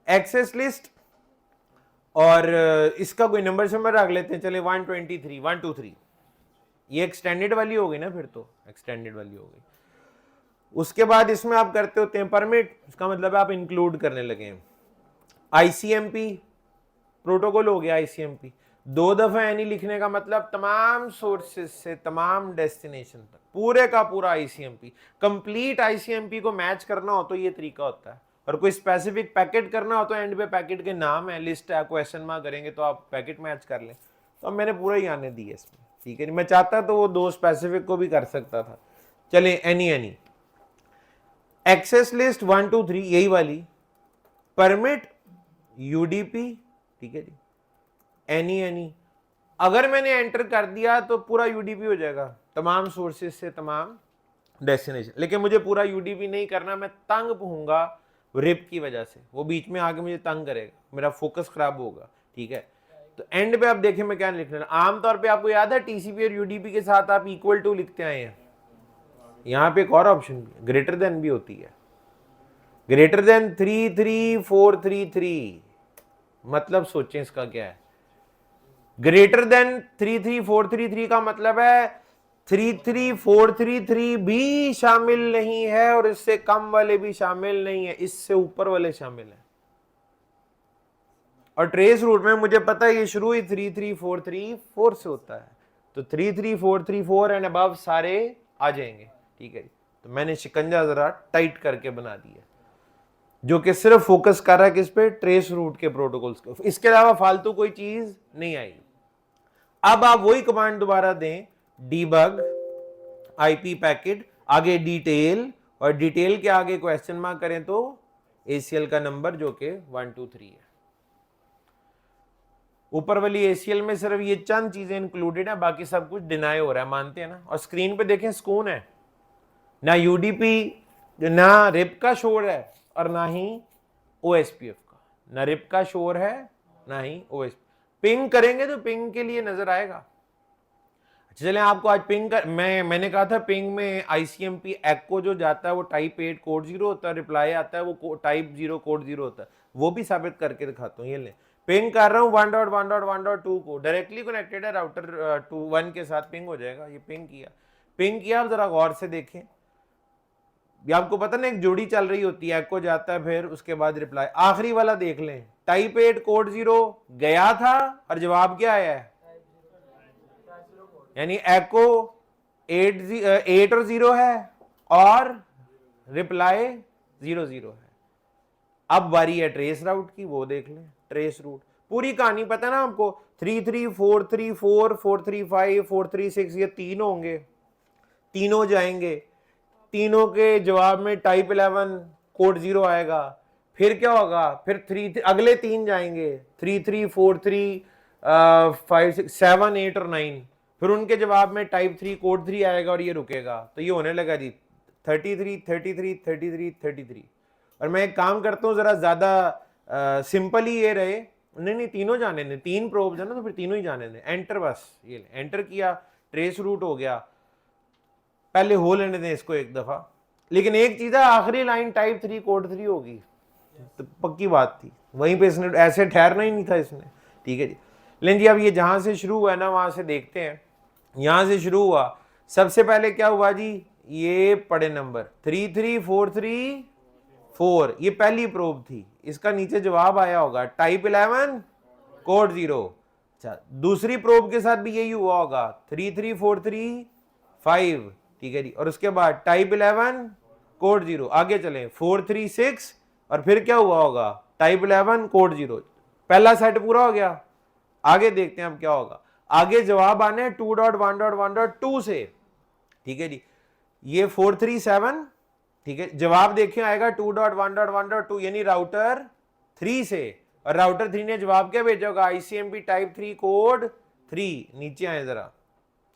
[SPEAKER 1] एक्सेस लिस्ट, और इसका कोई नंबर शंबर रख लेते हैं, चले 123 123, ये एक्सटेंडेड वाली हो गई ना, फिर तो एक्सटेंडेड वाली हो गई। उसके बाद इसमें आप करते होते हैं परमिट, इसका मतलब है आप इंक्लूड करने लगे हैं। ICMP प्रोटोकॉल हो गया, ICMP दो दफा एनी लिखने का मतलब तमाम सोर्सेस से तमाम डेस्टिनेशन तक पूरे का पूरा ICMP, कंप्लीट ICMP को मैच करना हो तो ये तरीका होता है, और कोई स्पेसिफिक पैकेट करना हो तो एंड पे पैकेट के नाम है, लिस्ट है, क्वेश्चन मार्क करेंगे तो आप पैकेट मैच कर लें। तो अब मैंने पूरा ही आने दिया इसमें, ठीक है। मैं चाहता तो वो दो स्पेसिफिक को भी कर सकता था। चले एनी एक्सेस लिस्ट 1 2 3 यही वाली, परमिट UDP, ठीक है जी, एनी अगर मैंने एंटर कर दिया तो पूरा UDP हो जाएगा, तमाम सोर्सेस से तमाम डेस्टिनेशन। लेकिन मुझे पूरा UDP नहीं करना, मैं तंग होऊंगा रिप की वजह से, वो बीच में आके मुझे तंग करेगा, मेरा फोकस खराब होगा, ठीक है। तो एंड पे आप देखें मैं क्या लिख लेना। आमतौर पे आपको याद है TCP और UDP के साथ आप इक्वल टू लिखते आए हैं, यहां पे एक और ऑप्शन ग्रेटर देन भी होती है, ग्रेटर देन 33433, मतलब सोचें इसका क्या है। ग्रेटर देन 33433 का मतलब है 33433 भी शामिल नहीं है और इससे कम वाले भी शामिल नहीं है, इससे ऊपर वाले शामिल हैं। और ट्रेस रूट में मुझे पता है ये शुरू ही 33434 से होता है, तो 33434 एंड अबव सारे आ जाएंगे, ठीक है। तो मैंने शिकंजा जरा टाइट करके बना दिया, जो कि सिर्फ फोकस कर रहा है किस पे? ट्रेस रूट के प्रोटोकॉल्स को, इसके अलावा फालतू कोई चीज नहीं आएगी। अब आप वही कमांड दोबारा दें, डीबग IP पैकेट, आगे डिटेल, और डिटेल के आगे क्वेश्चन मार्क करें तो ACL का नंबर जो कि 123 है। ऊपर वाली ACL में सिर्फ ये चंद चीजें इंक्लूडेड है, बाकी सब कुछ डिनाई हो रहा है, मानते हैं ना। और स्क्रीन पे देखें सुकून है, ना UDP ना रिप का शोर है और ना ही OSPF का, ना रिप का शोर है ना ही OSPF। पिंग करेंगे तो पिंग के लिए नजर आएगा। चलें आपको आज पिंग कर, मैंने कहा था पिंग में ICMP एक्को जो जाता है वो टाइप 8 कोड 0 होता है, रिप्लाई आता है वो टाइप 0 कोड 0 होता है, वो भी साबित करके दिखाता हूँ। ये ले पिंग कर रहा हूँ 1.1.1.2 को, डायरेक्टली कनेक्टेड है राउटर 1 के साथ, पिंग हो जाएगा। ये पिंग किया, आप जरा गौर से देखें, ये आपको पता ना एक जोड़ी चल रही होती है, एक्को जाता है फिर उसके बाद रिप्लाई, आखिरी वाला देख लें, टाइप 8 कोड 0 गया था और जवाब क्या आया है, यानी एको 8 और 0 है और रिप्लाई 0 है। अब बारी है ट्रेस राउट की, वो देख लें, ट्रेस रूट पूरी कहानी पता है ना आपको, 33434 435 436 ये तीन होंगे, तीनों जाएंगे, तीनों के जवाब में टाइप 11 कोड 0 आएगा, फिर क्या होगा, फिर अगले तीन जाएंगे 3343 5 6 7 8 और 9, फिर उनके जवाब में टाइप 3 कोड 3 आएगा और ये रुकेगा। तो ये होने लगा जी 33 33 33 33। और मैं एक काम करता हूँ जरा ज्यादा सिंपल ही ये रहे, नहीं तीनों जाने दें, तीन प्रोब्स है ना तो फिर तीनों ही जाने दें, एंटर, बस ये एंटर किया, ट्रेस रूट हो गया। पहले हो लेने दें इसको एक दफा, लेकिन एक चीज है, आखिरी लाइन टाइप 3 कोड 3 होगी, तो पक्की बात थी, वहीं पे इसने ऐसे ठहरना ही नहीं था इसने। ठीक है जी, लेकिन जी अब ये जहां से शुरू हुआ है ना वहां से देखते हैं, यहां से शुरू हुआ, सबसे पहले क्या हुआ जी, ये पढ़े नंबर 33434, ये पहली प्रोब थी, इसका नीचे जवाब आया होगा टाइप 11 कोड 0। अच्छा, दूसरी प्रोब के साथ भी यही हुआ होगा 33435, ठीक है जी, और उसके बाद टाइप 11 कोड 0, आगे चलें 436 और फिर क्या हुआ होगा टाइप 11 कोड 0, पहला सेट पूरा हो गया। आगे देखते हैं अब क्या होगा, आगे जवाब आने 2.1.1.2 से, ठीक है जी, ये 437, ठीक है, जवाब देखें आएगा 2.1.1.2 यानी राउटर 3 से, और राउटर 3 ने जवाब क्या भेजा होगा, ICMP टाइप 3 कोड 3, नीचे आए जरा,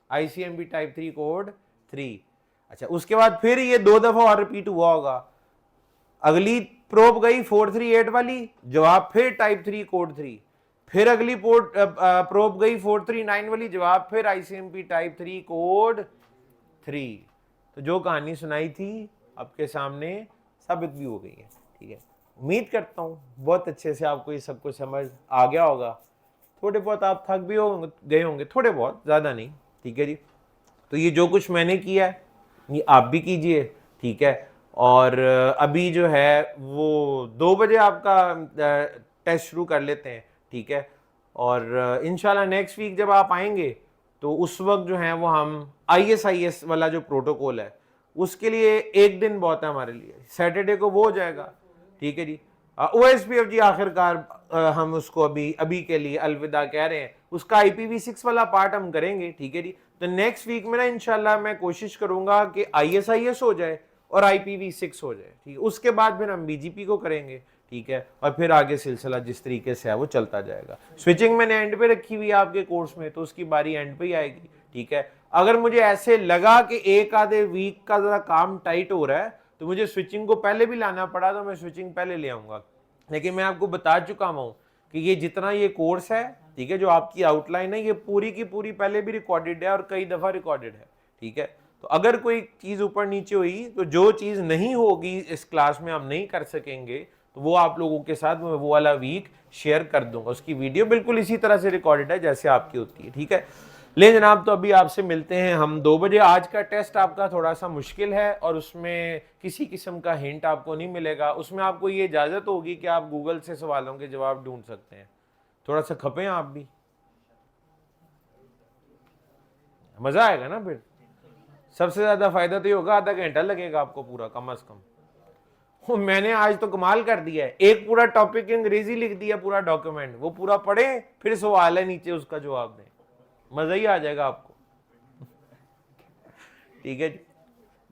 [SPEAKER 1] ICMP टाइप 3 कोड 3। अच्छा, उसके बाद फिर ये दो दफा और रिपीट हुआ होगा, अगली प्रोब गई 438 वाली, जवाब फिर टाइप 3 कोड 3, फिर अगली प्रोब गई 439 वाली, जवाब फिर ICMP टाइप 3 कोड 3। तो जो कहानी सुनाई थी आपके सामने साबित भी हो गई है। ठीक है, उम्मीद करता हूँ बहुत अच्छे से आपको ये सब कुछ समझ आ गया होगा, थोड़े बहुत आप थक भी गए होंगे, थोड़े बहुत, ज़्यादा नहीं। ठीक है जी, तो ये जो कुछ मैंने किया है ये आप भी कीजिए, ठीक है। और अभी जो है वो 2 बजे आपका टेस्ट शुरू कर लेते हैं, ठीक है। और इंशाल्लाह नेक्स्ट वीक जब आप आएंगे तो उस वक्त जो है वो हम ISIS वाला जो प्रोटोकॉल है उसके लिए एक दिन बहुत है हमारे लिए, सैटरडे को वो हो जाएगा, ठीक है जी। OSPF जी आखिरकार हम उसको अभी के लिए अलविदा कह रहे हैं, उसका IPv6 वाला पार्ट हम करेंगे, ठीक है जी। तो नेक्स्ट वीक में ना इंशाल्लाह मैं कोशिश करूंगा कि ISIS हो जाए और IPv6 हो जाए, ठीक है। उसके बाद फिर हम BGP को करेंगे, ठीक है, और फिर आगे सिलसिला जिस तरीके से है वो चलता जाएगा। स्विचिंग मैंने एंड पे रखी हुई है आपके कोर्स में, तो उसकी बारी एंड पे ही आएगी, ठीक है। अगर मुझे ऐसे लगा कि एक आधे वीक का जरा काम टाइट हो रहा है तो मुझे स्विचिंग को पहले भी लाना पड़ा तो मैं स्विचिंग पहले ले आऊंगा, लेकिन मैं आपको बता चुका हूं कि ये जितना ये कोर्स है, ठीक है, जो आपकी आउटलाइन है ये पूरी की पूरी पहले भी रिकॉर्डेड है और कई दफा रिकॉर्डेड है, ठीक है। तो अगर कोई चीज ऊपर नीचे हुई तो जो चीज नहीं होगी इस क्लास में हम नहीं कर सकेंगे तो वो आप लोगों के साथ मैं वो वाला वीक शेयर कर दूंगा, उसकी वीडियो बिल्कुल इसी तरह से रिकॉर्डेड है जैसे आपकी होती है, ठीक है। ले जनाब, तो अभी आपसे मिलते हैं हम 2 बजे। आज का टेस्ट आपका थोड़ा सा मुश्किल है और उसमें किसी किस्म का हिंट आपको नहीं मिलेगा, उसमें आपको ये इजाज़त होगी कि आप गूगल से सवालों के जवाब ढूंढ सकते हैं। थोड़ा सा खपें आप भी, मज़ा आएगा ना फिर। सबसे ज़्यादा फ़ायदा तो ये होगा आधा घंटा लगेगा आपको पूरा कम अज़ कम। मैंने आज तो कमाल कर दिया है, एक पूरा टॉपिक अंग्रेजी लिख दिया, पूरा डॉक्यूमेंट, वो पूरा पढ़े फिर सवाल है नीचे उसका जवाब दें, मजा ही आ जाएगा आपको, ठीक है जी।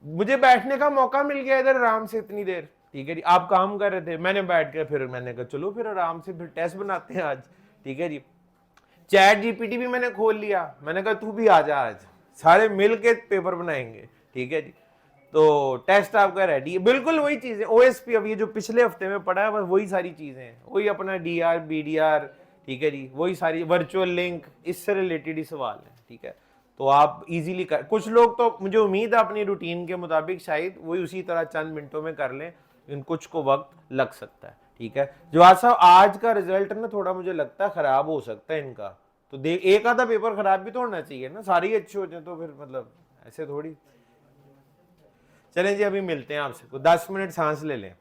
[SPEAKER 1] मुझे बैठने का मौका मिल गया इधर आराम से इतनी देर, ठीक है जी। आप काम कर रहे थे, मैंने बैठ के फिर मैंने कहा चलो फिर आराम से फिर टेस्ट बनाते हैं आज, ठीक है जी। चैट जीपीटी भी मैंने खोल लिया, मैंने कहा तू भी आ जा आज, सारे मिल के पेपर बनाएंगे, ठीक है जी। तो टेस्ट आपका रेडी है, बिल्कुल वही चीजें ओएसपी, अब ये जो पिछले हफ्ते में पढ़ा है बस वही सारी चीजें हैं, वही अपना डीआर बीडीआर, ठीक है जी, वही सारी वर्चुअल लिंक, इससे रिलेटेड ही सवाल है, ठीक है। तो आप इजीली कर, कुछ लोग तो मुझे उम्मीद है अपनी रूटीन के मुताबिक शायद वही उसी तरह चंद मिनटों में कर लें, इन कुछ को वक्त लग सकता है, ठीक है। जवाद साहब आज का रिजल्ट ना थोड़ा मुझे लगता है खराब हो सकता है इनका, तो देख एक आधा पेपर खराब भी तो होना चाहिए ना, सारे ही अच्छे हो जाए तो फिर मतलब ऐसे थोड़ी। चलें जी, अभी मिलते हैं आपसे, 10 मिनट सांस ले लें।